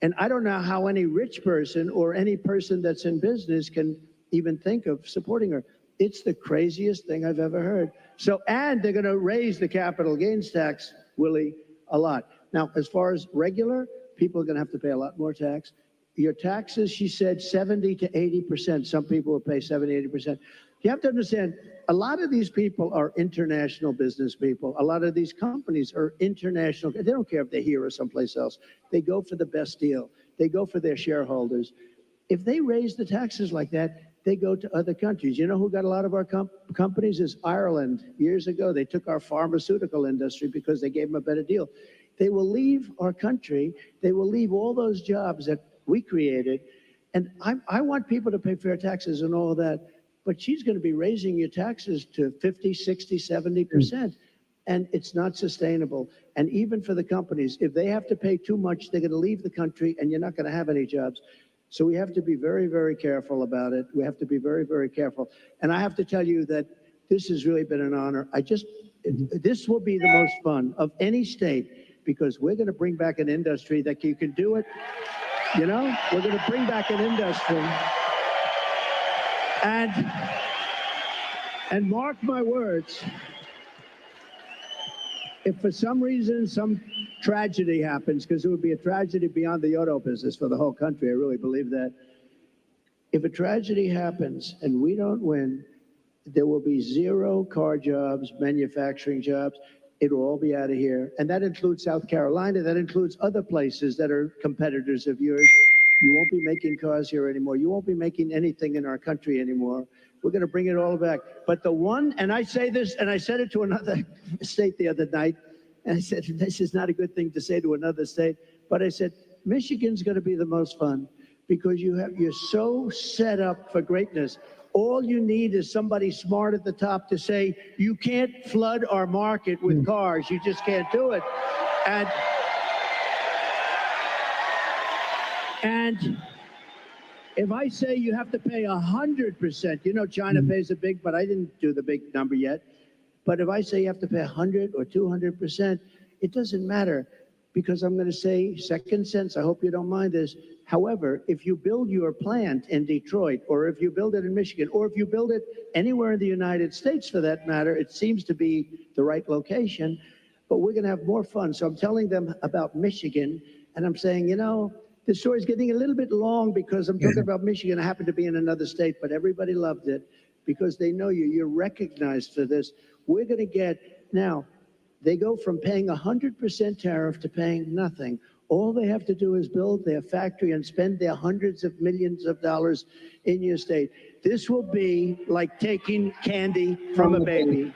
And I don't know how any rich person or any person that's in business can even think of supporting her. It's the craziest thing I've ever heard. So, and they're going to raise the capital gains tax, Willie, a lot. Now, as far as regular, people are going to have to pay a lot more tax. Your taxes, she said, 70 to 80%. Some people will pay 70, 80%. You have to understand, a lot of these people are international business people. A lot of these companies are international. They don't care if they're here or someplace else. They go for the best deal. They go for their shareholders. If they raise the taxes like that, they go to other countries. You know who got a lot of our companies is Ireland. Years ago, they took our pharmaceutical industry because they gave them a better deal. They will leave our country. They will leave all those jobs that we created. And I want people to pay fair taxes and all of that. But she's going to be raising your taxes to 50, 60, 70%. And it's not sustainable. And even for the companies, if they have to pay too much, they're going to leave the country and you're not going to have any jobs. So we have to be very, very careful about it. We have to be very, very careful. And I have to tell you that this has really been an honor. This will be the most fun of any state because we're going to bring back an industry that you can do it. You know, we're going to bring back an industry. And mark my words, if for some reason some tragedy happens, because it would be a tragedy beyond the auto business for the whole country, I really believe that. If a tragedy happens and we don't win, there will be 0 car jobs, manufacturing jobs. It will all be out of here. And that includes South Carolina. That includes other places that are competitors of yours. You won't be making cars here anymore. You won't be making anything in our country anymore. We're going to bring it all back. But the one, and I say this, and I said it to another state the other night, and I said, this is not a good thing to say to another state, but I said, Michigan's going to be the most fun because you're so set up for greatness. All you need is somebody smart at the top to say, you can't flood our market with cars. You just can't do it. And if I say you have to pay 100%, you know, China pays a big, but I didn't do the big number yet. But if I say you have to pay 100 or 200%, it doesn't matter because I'm going to say second sense. I hope you don't mind this. However, if you build your plant in Detroit, or if you build it in Michigan, or if you build it anywhere in the United States for that matter, it seems to be the right location, but we're going to have more fun. So I'm telling them about Michigan, and I'm saying, you know, the story's getting a little bit long because I'm talking about Michigan. I happen to be in another state, but everybody loved it. because they know you. You're recognized for this. We're going to get, now, they go from paying 100% tariff to paying nothing. All they have to do is build their factory and spend their hundreds of millions of dollars in your state. This will be like taking candy from a baby.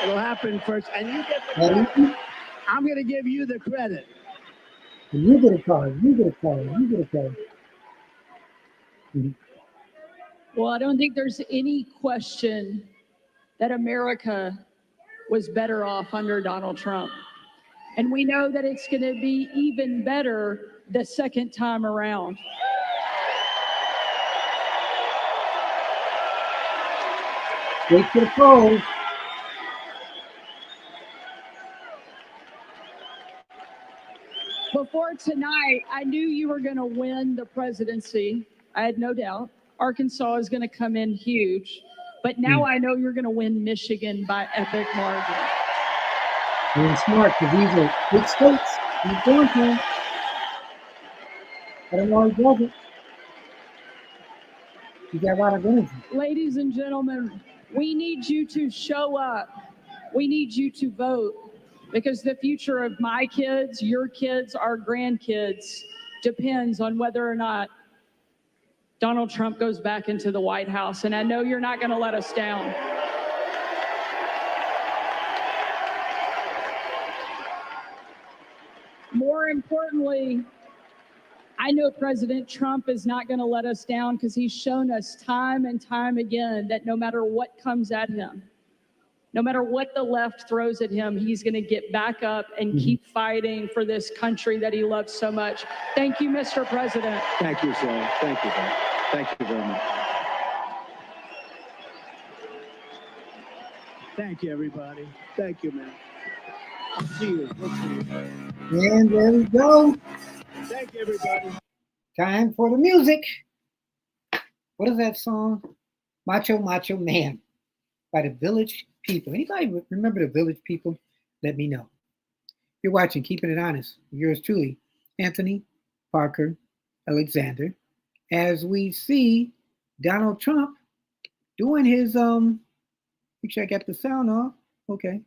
It'll happen first, and you get the credit. I'm going to give you the credit. You get a card. You get a card. You get a card. Well, I don't think there's any question that America was better off under Donald Trump. And we know that it's going to be even better the second time around. Wait for the polls. Before tonight, I knew you were going to win the presidency. I had no doubt. Arkansas is going to come in huge. But now I know you're going to win Michigan by epic margin. Being smart, because these are big states. He's going to him. I don't know how he does it. He's got a lot of energy. Ladies and gentlemen, we need you to show up. We need you to vote, because the future of my kids, your kids, our grandkids depends on whether or not Donald Trump goes back into the White House. And I know you're not going to let us down. More importantly, I know President Trump is not going to let us down, because he's shown us time and time again that no matter what comes at him, no matter what the left throws at him, he's going to get back up and keep fighting for this country that he loves so much. Thank you, Mr. President. Thank you, sir. Thank you, sir. Thank you very much. Thank you, everybody. Thank you, man. I'll see you. We'll see you. And there we go. Thank you, everybody. Time for the music. What is that song? Macho Macho Man by the Village People. Anybody remember the Village People? Let me know. You're watching Keeping It Honest. Yours truly, Anthony Parker Alexander, as we see Donald Trump doing his make sure I got the sound off. Okay.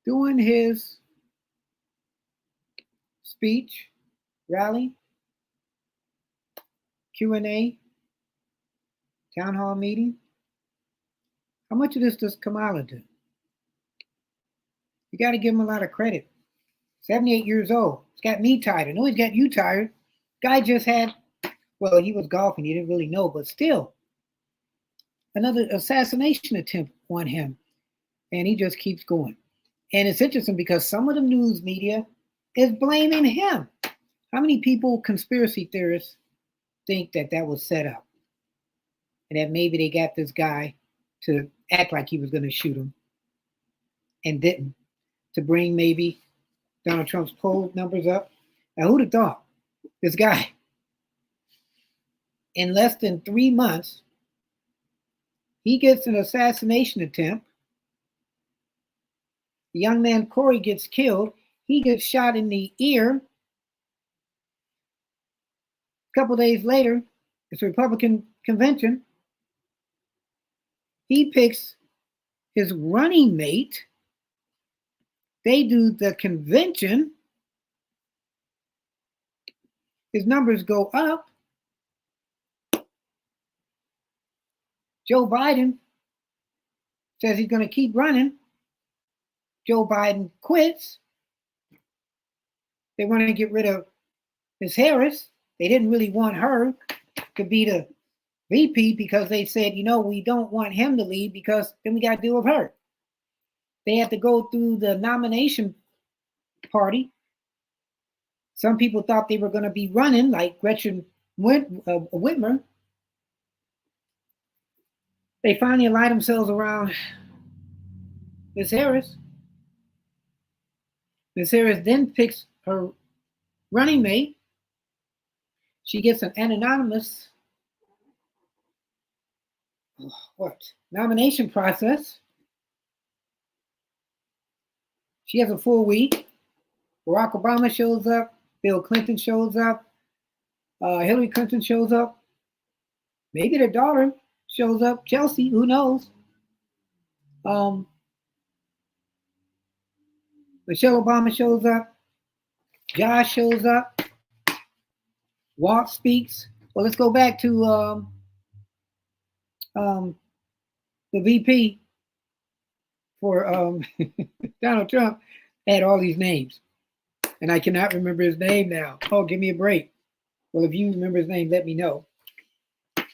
Doing his speech, rally, Q&A, town hall meeting. How much of this does Kamala do? You got to give him a lot of credit. 78 years old. It's got me tired. I know he's got you tired. Guy just had, well, he was golfing. He didn't really know, but still, another assassination attempt on him. And he just keeps going. And it's interesting because some of the news media is blaming him. How many people, conspiracy theorists, think that that was set up? And that maybe they got this guy to act like he was going to shoot him and didn't, to bring maybe Donald Trump's poll numbers up. Now, who'd have thought? This guy, in less than 3 months, he gets an assassination attempt. The young man Corey gets killed. He gets shot in the ear. A couple days later, it's a Republican convention. He picks his running mate. They do the convention. His numbers go up. Joe Biden says he's going to keep running. Joe Biden quits. They want to get rid of Ms. Harris. They didn't really want her to be the VP because they said, you know, we don't want him to lead because then we got to deal with her. They had to go through the nomination party. Some people thought they were going to be running like Gretchen Whitmer. They finally aligned themselves around Ms. Harris. Ms. Harris then picks her running mate. She gets an anonymous nomination process. She has a full week. Barack Obama shows up. Bill Clinton shows up. Hillary Clinton shows up. Maybe their daughter shows up, Chelsea, who knows? Michelle Obama shows up, Josh shows up, Walt speaks. Well, let's go back to the VP for Donald Trump had all these names, and I cannot remember his name now. Oh, give me a break. Well, if you remember his name, let me know.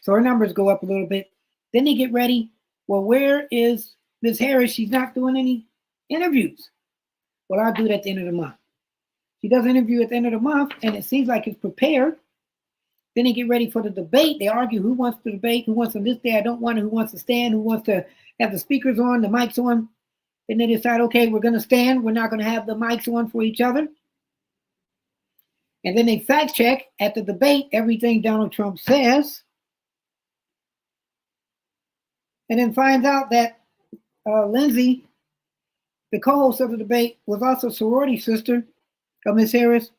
So our numbers go up a little bit. Then they get ready. Well, where is Ms. Harris? She's not doing any interviews. Well, I'll do it at the end of the month. She does an interview at the end of the month, and it seems like it's prepared. Then they get ready for the debate. They argue who wants to debate, who wants on this day, I don't want it, who wants to stand, who wants to have the speakers on, the mics on. Then they decide, okay, we're going to stand. We're not going to have the mics on for each other. And then they fact check at the debate everything Donald Trump says. And then finds out that Lindsay, the co-host of the debate, was also a sorority sister of Miss Harris,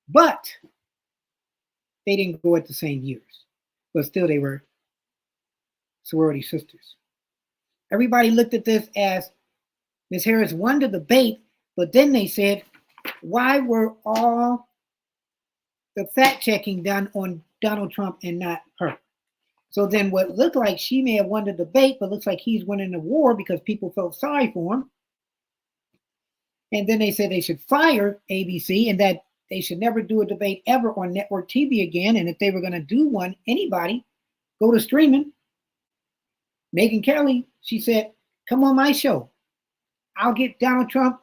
but they didn't go at the same years. But still they were sorority sisters. Everybody looked at this as Miss Harris won the debate, but then they said, why were all the fact checking done on Donald Trump and not her? So then what looked like she may have won the debate, but looks like he's winning the war because people felt sorry for him. And then they said they should fire ABC and that they should never do a debate ever on network TV again. And if they were going to do one, anybody, go to streaming. Megyn Kelly, she said, come on my show. I'll get Donald Trump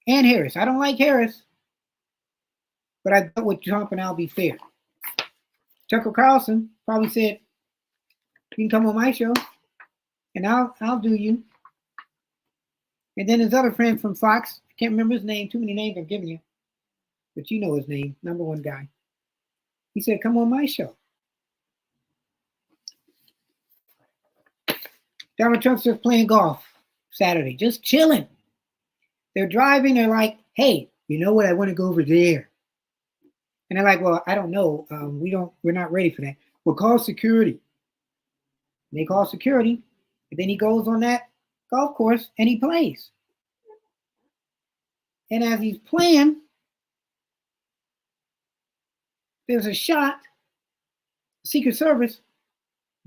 and Harris. I don't like Harris, but I bet with Trump and I'll be fair. Tucker Carlson probably said, you can come on my show and I'll do you. And then his other friend from Fox, I can't remember his name, too many names I'm giving you, but you know his name, number one guy. He said, come on my show. Donald Trump's just playing golf Saturday, just chilling. They're driving, they're like, hey, you know what? I want to go over there. And they're like, well, I don't know. We're not ready for that. We'll call security. And they call security, and then he goes on that golf course and he plays. And as he's playing, there's a shot. Secret Service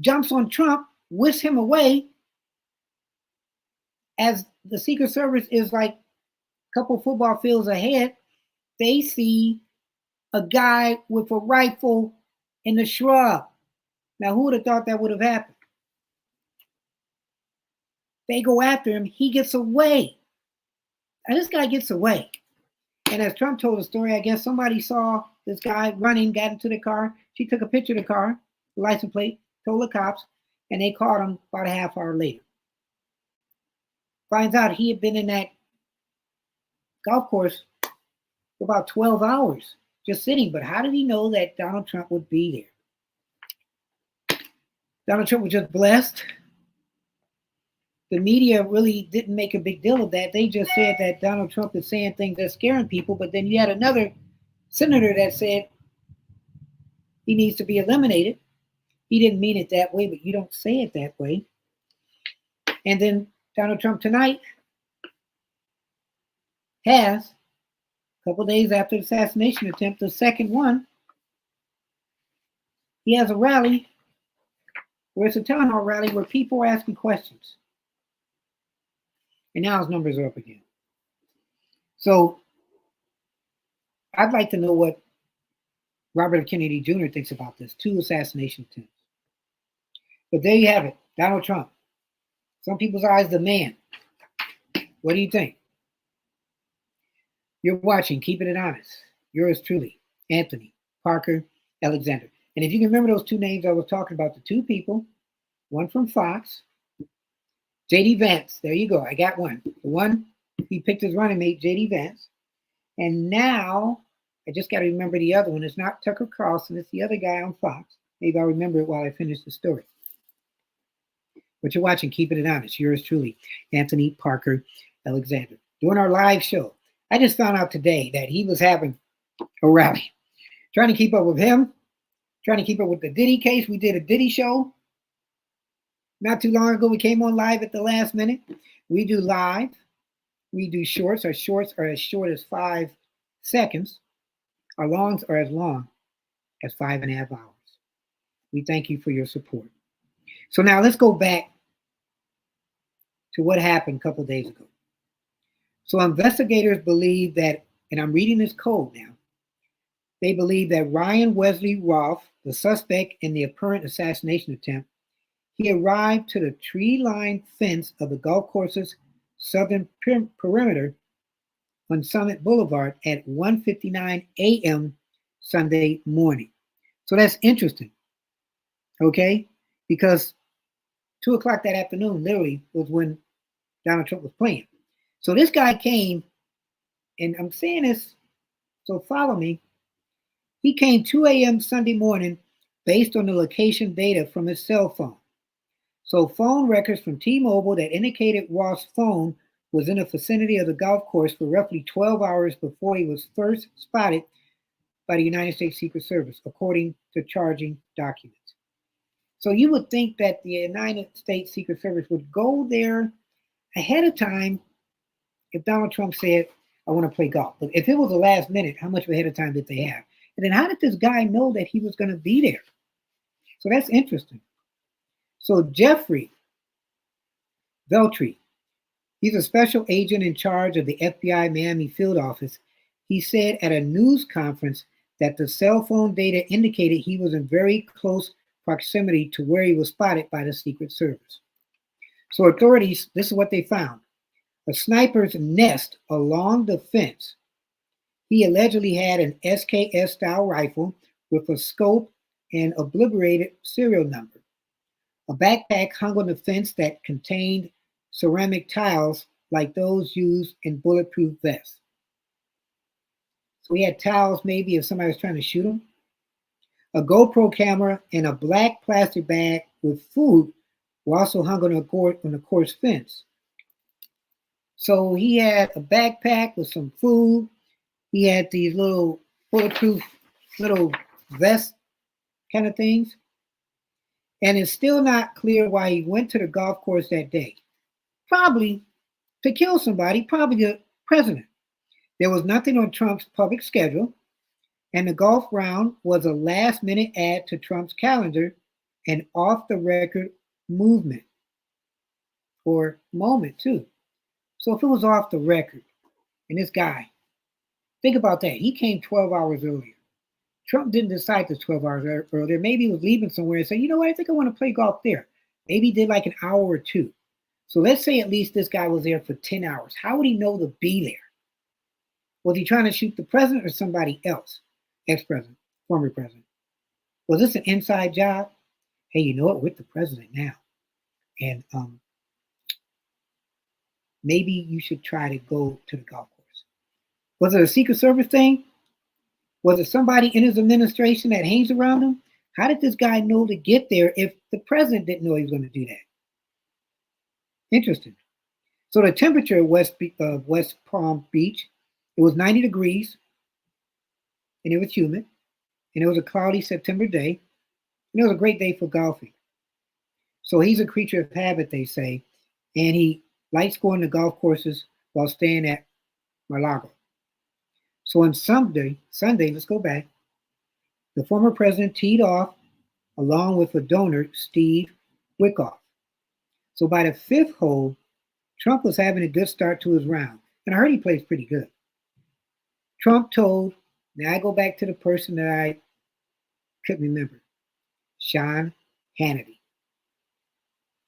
jumps on Trump, whisks him away. As the Secret Service is like a couple football fields ahead, they see a guy with a rifle in the shrub. Now, who would have thought that would have happened? They go after him. He gets away. And this guy gets away. And as Trump told the story, I guess somebody saw this guy running, got into the car. She took a picture of the car, the license plate, told the cops, and they caught him about a half hour later. Finds out he had been in that golf course for about 12 hours, just sitting. But how did he know that Donald Trump would be there? Donald Trump was just blessed. The media really didn't make a big deal of that. They just said that Donald Trump is saying things that's scaring people. But then you had another senator that said he needs to be eliminated. He didn't mean it that way, but you don't say it that way. And then Donald Trump tonight has, a couple days after the assassination attempt, the second one, he has a rally where it's a town hall rally where people are asking questions. And now his numbers are up again. So I'd like to know what Robert F. Kennedy Jr. thinks about this, 2 assassination attempts. But there you have it, Donald Trump. Some people's eyes, the man. What do you think? You're watching Keeping It Honest. Yours truly, Anthony Parker Alexander. And if you can remember those 2 names I was talking about, the 2 people, one from Fox, J.D. Vance. There you go. I got one. The one, he picked his running mate, J.D. Vance. And now, I just got to remember the other one. It's not Tucker Carlson. It's the other guy on Fox. Maybe I'll remember it while I finish the story. But you're watching Keeping It Honest. Yours truly, Anthony Parker Alexander. Doing our live show. I just found out today that he was having a rally. Trying to keep up with him, trying to keep up with the Diddy case. We did a Diddy show not too long ago. We came on live at the last minute. We do live. We do shorts. Our shorts are as short as 5 seconds. Our longs are as long as 5.5 hours. We thank you for your support. So now let's go back to what happened a couple of days ago. So investigators believe that, and I'm reading this code now, they believe that Ryan Wesley Roth, the suspect in the apparent assassination attempt, he arrived to the tree-lined fence of the golf course's southern perimeter on Summit Boulevard at 1:59 a.m. Sunday morning. So that's interesting, okay? Because 2 o'clock that afternoon literally was when Donald Trump was playing. So this guy came, and I'm saying this, so follow me. He came 2 a.m. Sunday morning based on the location data from his cell phone. So phone records from T-Mobile that indicated Roth's phone was in the vicinity of the golf course for roughly 12 hours before he was first spotted by the United States Secret Service, according to charging documents. So you would think that the United States Secret Service would go there ahead of time if Donald Trump said, I want to play golf. But if it was the last minute, how much ahead of time did they have? And then how did this guy know that he was going to be there? So that's interesting. So Jeffrey Veltri, he's a special agent in charge of the FBI Miami field office. He said at a news conference that the cell phone data indicated he was in very close proximity to where he was spotted by the Secret Service. So authorities, this is what they found. A sniper's nest along the fence. He allegedly had an SKS-style rifle with a scope and obliterated serial number. A backpack hung on the fence that contained ceramic tiles like those used in bulletproof vests. So he had tiles maybe if somebody was trying to shoot him. A GoPro camera and a black plastic bag with food were also hung on the course fence. So he had a backpack with some food. He had these little bulletproof little vest kind of things. And it's still not clear why he went to the golf course that day. Probably to kill somebody, probably the president. There was nothing on Trump's public schedule, and the golf round was a last-minute add to Trump's calendar, an off-the-record movement or moment, too. So if it was off the record, and this guy, think about that. He came 12 hours earlier. Trump didn't decide this 12 hours earlier. Maybe he was leaving somewhere and said, you know what, I think I want to play golf there. Maybe he did like an hour or two. So let's say at least this guy was there for 10 hours. How would he know to be there? Was he trying to shoot the president or somebody else? Ex-president, former president. Was this an inside job? Hey, you know what? We're the president now. And maybe you should try to go to the golf course. Was it a Secret Service thing? Was it somebody in his administration that hangs around him? How did this guy know to get there if the president didn't know he was going to do that? Interesting. So the temperature at West Palm Beach, it was 90 degrees, and it was humid, and it was a cloudy September day, and it was a great day for golfing. So he's a creature of habit, they say, and he likes going to golf courses while staying at Mar-a-Lago. So on Sunday, let's go back, the former president teed off along with a donor, Steve Wickoff. So by the 5th hole, Trump was having a good start to his round. And I heard he plays pretty good. Trump told, now I go back to the person that I couldn't remember, Sean Hannity.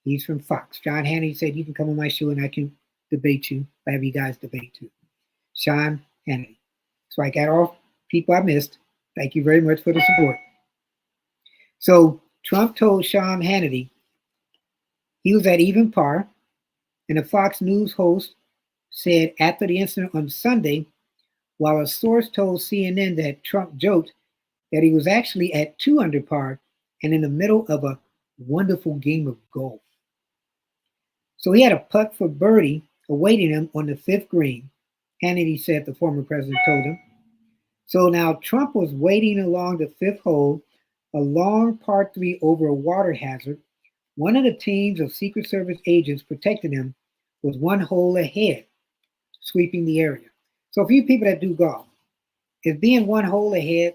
He's from Fox. Sean Hannity said, you can come on my show and I can debate you. I have you guys debate too. Sean Hannity. So I got all people I missed. Thank you very much for the support. So Trump told Sean Hannity he was at even par, and a Fox News host said after the incident on Sunday, while a source told CNN that Trump joked that he was actually at 2 under par and in the middle of a wonderful game of golf. So he had a putt for birdie awaiting him on the 5th green, Hannity said the former president told him. So now Trump was waiting along the 5th hole a long par 3 over a water hazard. One of the teams of Secret Service agents protecting him was one hole ahead, sweeping the area. So for you people that do golf, is being one hole ahead,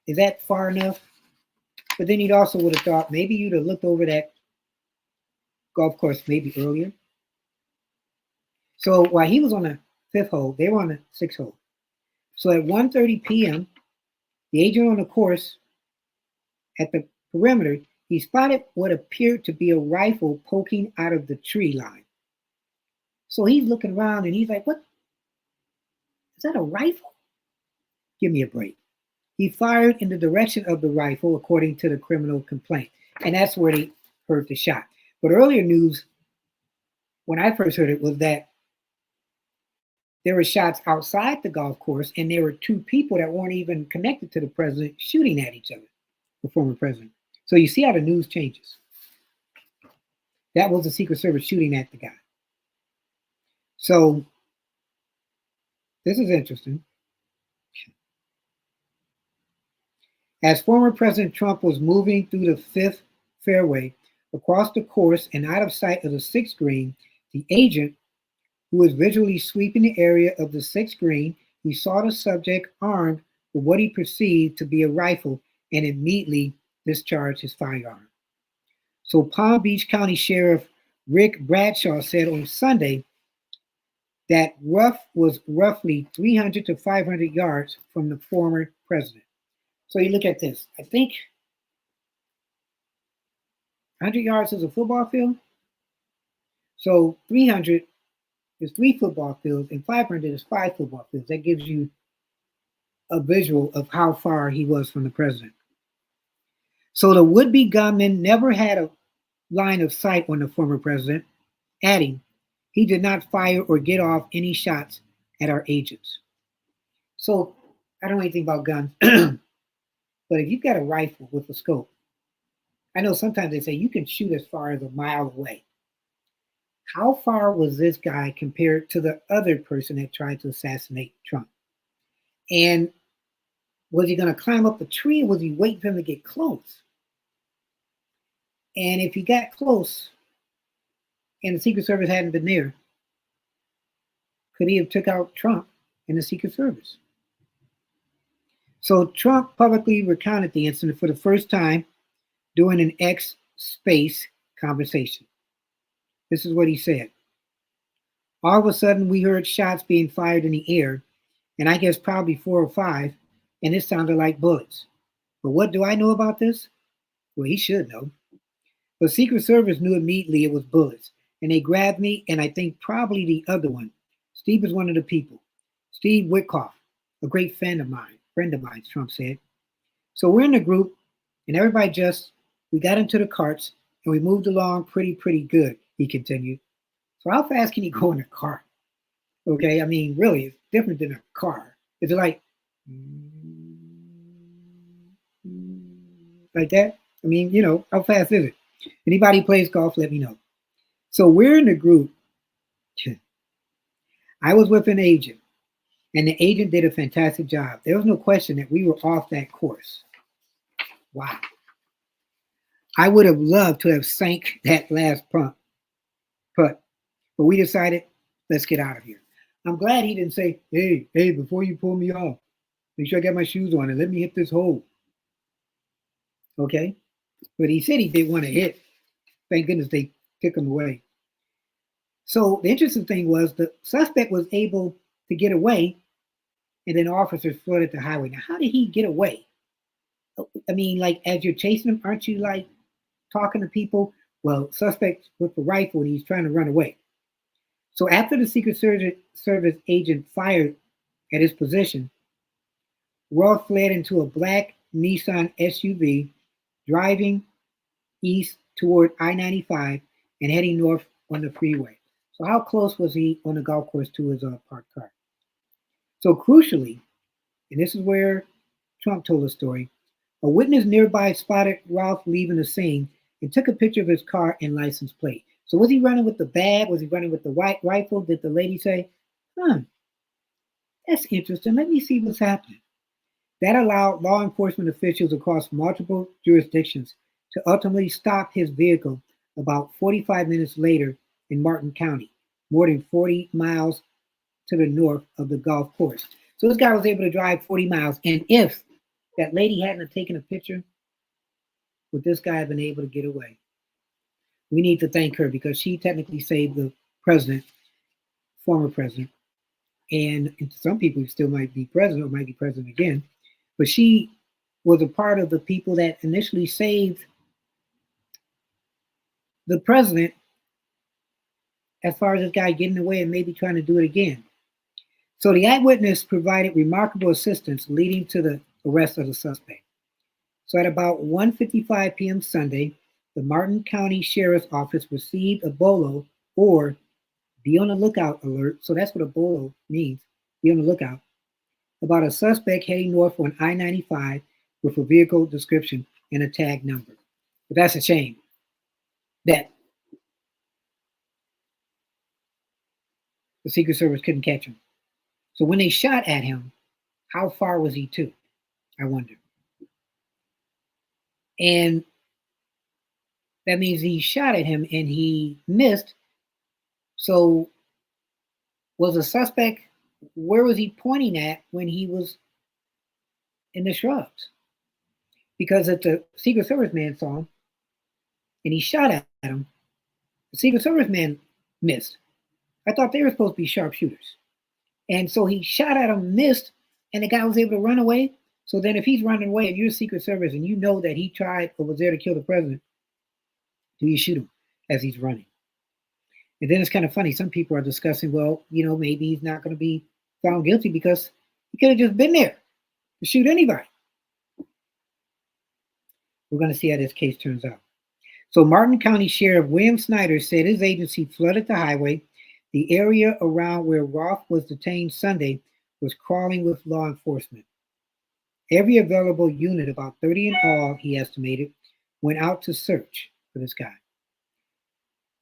is that far enough? But then you'd also would have thought maybe you'd have looked over that golf course maybe earlier. So while he was on the 5th hole, they were on the 6th hole. So at 1:30 p.m., the agent on the course at the perimeter, he spotted what appeared to be a rifle poking out of the tree line. So he's looking around and he's like, what? Is that a rifle? Give me a break. He fired in the direction of the rifle, according to the criminal complaint. And that's where they heard the shot. But earlier news, when I first heard it, was that there were shots outside the golf course, and there were two people that weren't even connected to the president shooting at each other, the former president. So you see how the news changes. That was the Secret Service shooting at the guy. So this is interesting. As former President Trump was moving through the 5th fairway across the course and out of sight of the 6th green, the agent, who was visually sweeping the area of the 6th green, he saw the subject armed with what he perceived to be a rifle and immediately discharged his firearm. So Palm Beach County Sheriff Rick Bradshaw said on Sunday that Ruff was roughly 300 to 500 yards from the former president. So you look at this. I think 100 yards is a football field. So 300 is 3 football fields and 500 is 5 football fields. That gives you a visual of how far he was from the president. So the would-be gunman never had a line of sight on the former president, adding, he did not fire or get off any shots at our agents. So I don't know anything about guns, but if you've got a rifle with a scope, I know sometimes they say you can shoot as far as a mile away. How far was this guy compared to the other person that tried to assassinate Trump? And was he going to climb up a tree, or was he waiting for him to get close? And if he got close and the Secret Service hadn't been there, could he have took out Trump and the Secret Service? So Trump publicly recounted the incident for the first time during an X space conversation. This is what he said. All of a sudden, we heard shots being fired in the air, and I guess probably 4 or 5, and it sounded like bullets. But what do I know about this? Well, he should know. The Secret Service knew immediately it was bullets, and they grabbed me, and I think probably the other one. Steve was one of the people. Steve Witkoff, a great friend of mine, Trump said. So we're in the group, and everybody we got into the carts, and we moved along pretty good, he continued. So how fast can you go in a cart? Okay, I mean, really, it's different than a car. It's like that. I mean, you know, how fast is it? Anybody who plays golf, let me know. So we're in the group. I was with an agent, and the agent did a fantastic job. There was no question that we were off that course. Wow. I would have loved to have sank that last putt, but we decided, let's get out of here. I'm glad he didn't say, hey, before you pull me off, make sure I got my shoes on and let me hit this hole. Okay? But he said he did want to hit. Thank goodness they took him away. So the interesting thing was the suspect was able to get away, and then officers flooded the highway. Now, how did he get away? I mean, like, as you're chasing him, aren't you, like, talking to people? Well, suspect with the rifle, and he's trying to run away. So after the Secret Service agent fired at his position, Roth fled into a black Nissan SUV, driving east toward I-95 and heading north on the freeway. So how close was he on the golf course to his parked car? So crucially, and this is where Trump told a story, a witness nearby spotted Ralph leaving the scene and took a picture of his car and license plate. So was he running with the bag? Was he running with the white rifle? Did the lady say, that's interesting. Let me see what's happening. That allowed law enforcement officials across multiple jurisdictions to ultimately stop his vehicle about 45 minutes later in Martin County, more than 40 miles to the north of the golf course. So this guy was able to drive 40 miles. And if that lady hadn't taken a picture, would this guy have been able to get away? We need to thank her because she technically saved the president, former president. And some people still might be president or might be president again. But she was a part of the people that initially saved the president as far as this guy getting away and maybe trying to do it again. So the eyewitness provided remarkable assistance leading to the arrest of the suspect. So at about 1:55 p.m. Sunday, the Martin County Sheriff's Office received a BOLO, or be on the lookout alert. So that's what a BOLO means, be on the lookout, about a suspect heading north on I-95 with a vehicle description and a tag number. But that's a shame that the Secret Service couldn't catch him. So when they shot at him, how far was he to? I wonder. And that means he shot at him and he missed. So was the suspect, where was he pointing at when he was in the shrubs? Because if the Secret Service man saw him and he shot at him, the Secret Service man missed. I thought they were supposed to be sharpshooters. And so he shot at him, missed, and the guy was able to run away. So then if he's running away, if you're Secret Service and you know that he tried or was there to kill the president, do you shoot him as he's running? And then it's kind of funny. Some people are discussing, well, maybe he's not going to be found guilty because he could have just been there to shoot anybody. We're going to see how this case turns out. So Martin County Sheriff William Snyder said his agency flooded the highway. The area around where Roth was detained Sunday was crawling with law enforcement. Every available unit, about 30 in all, he estimated, went out to search for this guy.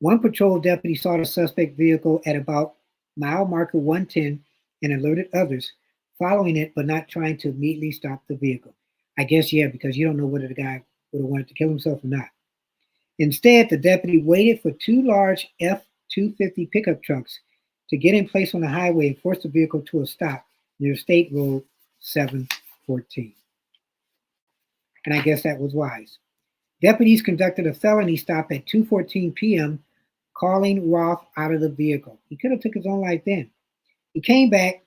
One patrol deputy saw the suspect vehicle at about mile marker 110 and alerted others, following it but not trying to immediately stop the vehicle. I guess, yeah, because you don't know whether the guy would have wanted to kill himself or not. Instead, the deputy waited for two large F-250 pickup trucks to get in place on the highway and force the vehicle to a stop near State Road 714. And I guess that was wise. Deputies conducted a felony stop at 2:14 p.m., calling Roth out of the vehicle. He could have took his own life then. He came back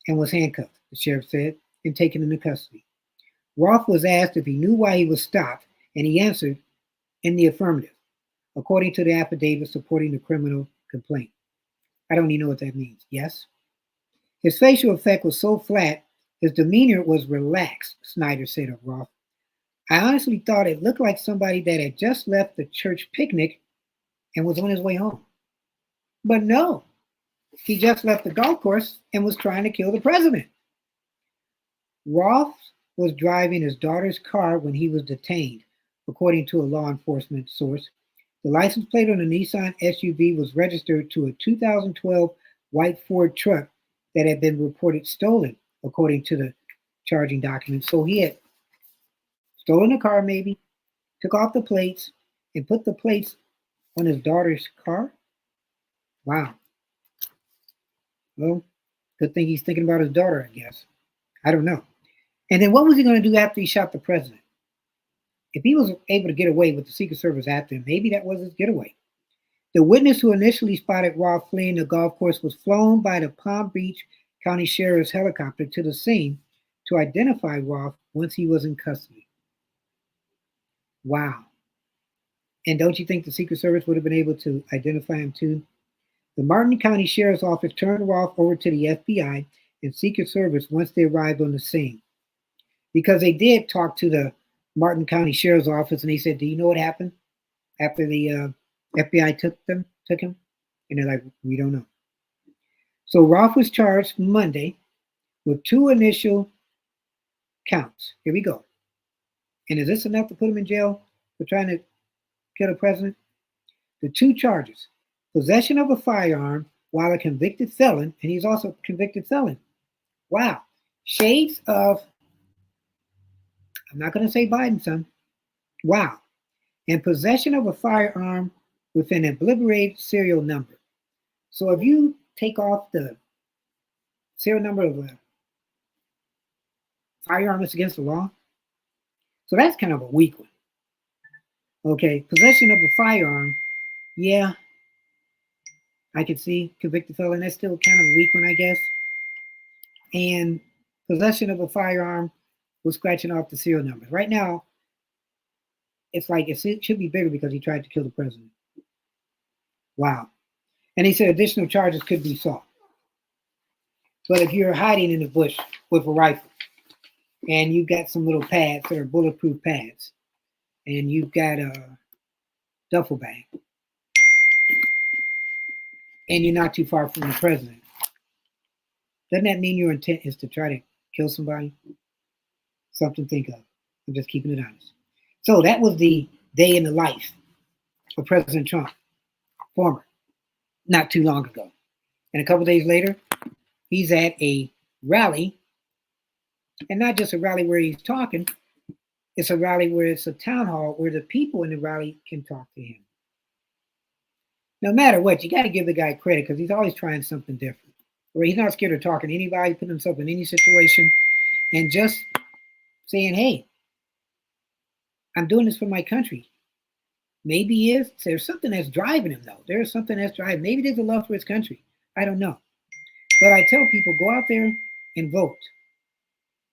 and was handcuffed, the sheriff said, and taken into custody. Roth was asked if he knew why he was stopped, and he answered in the affirmative, according to the affidavit supporting the criminal complaint. I don't even know what that means. Yes? His facial effect was so flat, his demeanor was relaxed, Snyder said of Roth. I honestly thought it looked like somebody that had just left the church picnic and was on his way home. But no, he just left the golf course and was trying to kill the president. Roth was driving his daughter's car when he was detained, according to a law enforcement source. The license plate on the Nissan SUV was registered to a 2012 white Ford truck that had been reported stolen, according to the charging documents. So he had stolen the car, maybe, took off the plates, and put the plates on his daughter's car? Wow. Well, good thing he's thinking about his daughter, I guess. I don't know. And then what was he going to do after he shot the president? If he was able to get away with the Secret Service after him, maybe that was his getaway. The witness who initially spotted Roth fleeing the golf course was flown by the Palm Beach County Sheriff's helicopter to the scene to identify Roth once he was in custody. Wow. And don't you think the Secret Service would have been able to identify him too? The Martin County Sheriff's Office turned Roth over to the FBI and Secret Service once they arrived on the scene. Because they did talk to the Martin County Sheriff's Office and they said, do you know what happened after the FBI took him? And they're like, we don't know. So Roth was charged Monday with 2 initial counts. Here we go. And is this enough to put him in jail for trying to kill the president? The 2 charges: possession of a firearm while a convicted felon, and he's also a convicted felon. Wow. Shades of, I'm not going to say Biden, son. Wow. And possession of a firearm with an obliterated serial number. So if you take off the serial number of a firearm, it's against the law. So that's kind of a weak one. Okay, possession of a firearm, yeah, I could see convicted felon. That's still kind of a weak one, I guess. And possession of a firearm was scratching off the serial numbers. Right now, it's like it should be bigger because he tried to kill the president. Wow. And he said additional charges could be sought. But if you're hiding in the bush with a rifle and you've got some little pads that are bulletproof pads and you've got a duffel bag and you're not too far from the president, doesn't that mean your intent is to try to kill somebody? Something to think of. I'm just keeping it honest. So that was the day in the life of President Trump, former, not too long ago. And a couple of days later, he's at a rally, and not just a rally where he's talking, it's a rally where it's a town hall where the people in the rally can talk to him. No matter what, you got to give the guy credit because he's always trying something different. Where he's not scared of talking to anybody, putting himself in any situation, and just saying, hey, I'm doing this for my country. Maybe he is. There's something that's driving him, though. There's something that's driving. Maybe there's a love for his country. I don't know. But I tell people, go out there and vote.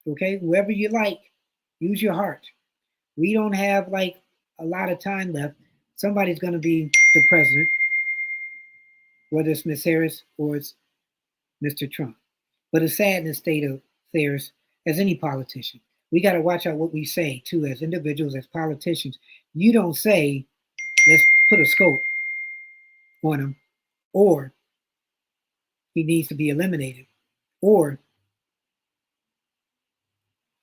Okay? Whoever you like, use your heart. We don't have like a lot of time left. Somebody's going to be the president, whether it's Miss Harris or it's Mr. Trump. But it's sad in the state of affairs as any politician. We got to watch out what we say, too, as individuals, as politicians. You don't say, let's put a scope on him, or he needs to be eliminated, or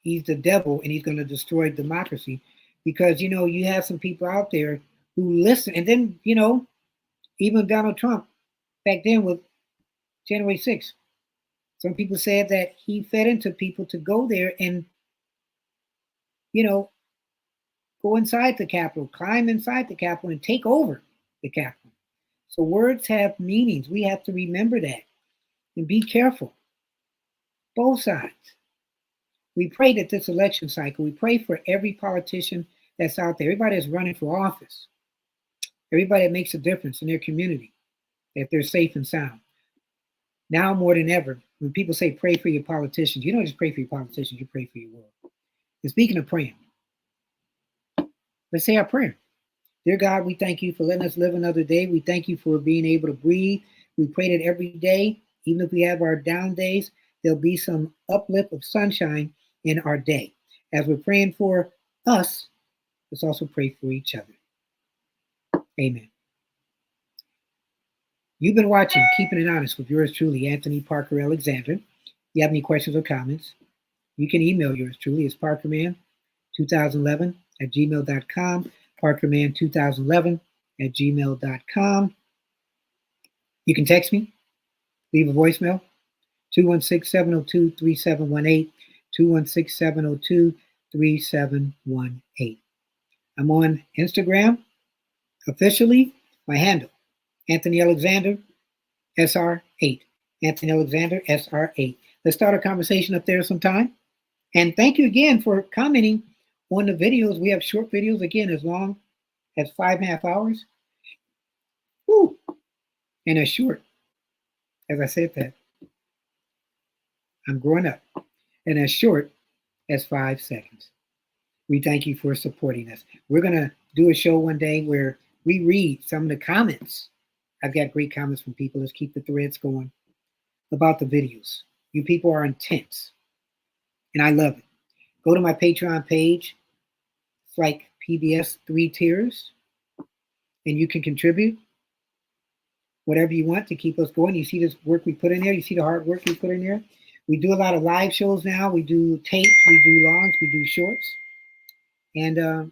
he's the devil and he's going to destroy democracy. Because, you know, you have some people out there who listen. And then, you know, even Donald Trump back then with January 6th, some people said that he fed into people to go there and, you know, go inside the Capitol, climb inside the Capitol and take over the Capitol. So words have meanings. We have to remember that and be careful. Both sides. We pray that this election cycle, we pray for every politician that's out there, everybody that's running for office, everybody that makes a difference in their community, that they're safe and sound. Now more than ever, when people say pray for your politicians, you don't just pray for your politicians, you pray for your world. And speaking of praying, let's say our prayer. Dear God, we thank you for letting us live another day. We thank you for being able to breathe. We pray that every day, even if we have our down days, there'll be some uplift of sunshine in our day. As we're praying for us, let's also pray for each other. Amen. You've been watching Keeping It Honest with yours truly, Anthony Parker Alexander. If you have any questions or comments, you can email yours truly. It's parkerman2011@gmail.com, parkerman2011@gmail.com. You can text me, leave a voicemail, 216-702-3718, 216-702-3718. I'm on Instagram, officially, my handle, Anthony Alexander, SR8. Anthony Alexander, SR8. Let's start a conversation up there sometime. And thank you again for commenting on the videos. We have short videos, again, as long as 5.5 hours. Woo! And as short, as I said that, I'm growing up. And as short as 5 seconds. We thank you for supporting us. We're going to do a show one day where we read some of the comments. I've got great comments from people. Let's keep the threads going about the videos. You people are intense, and I love it. Go to my Patreon page. It's like PBS 3 tiers, and you can contribute whatever you want to keep us going. You see this work we put in there. You see the hard work we put in there. We do a lot of live shows now. We do tapes, we do longs, we do shorts. And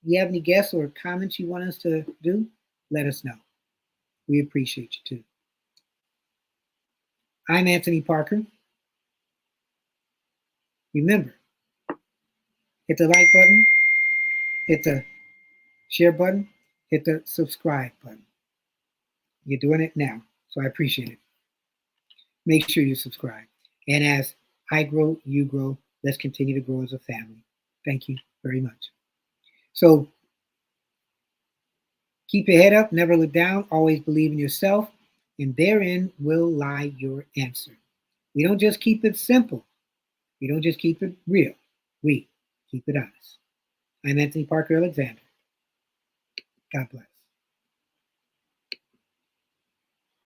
you have any guests or comments you want us to do, let us know. We appreciate you too. I'm Anthony Parker. Remember, hit the like button, hit the share button, hit the subscribe button. You're doing it now, so I appreciate it. Make sure you subscribe. And as I grow, you grow. Let's continue to grow as a family. Thank you very much. So keep your head up, never look down, always believe in yourself, and therein will lie your answer. We don't just keep it simple. We don't just keep it real. We keep it honest. I'm Anthony Parker Alexander. God bless.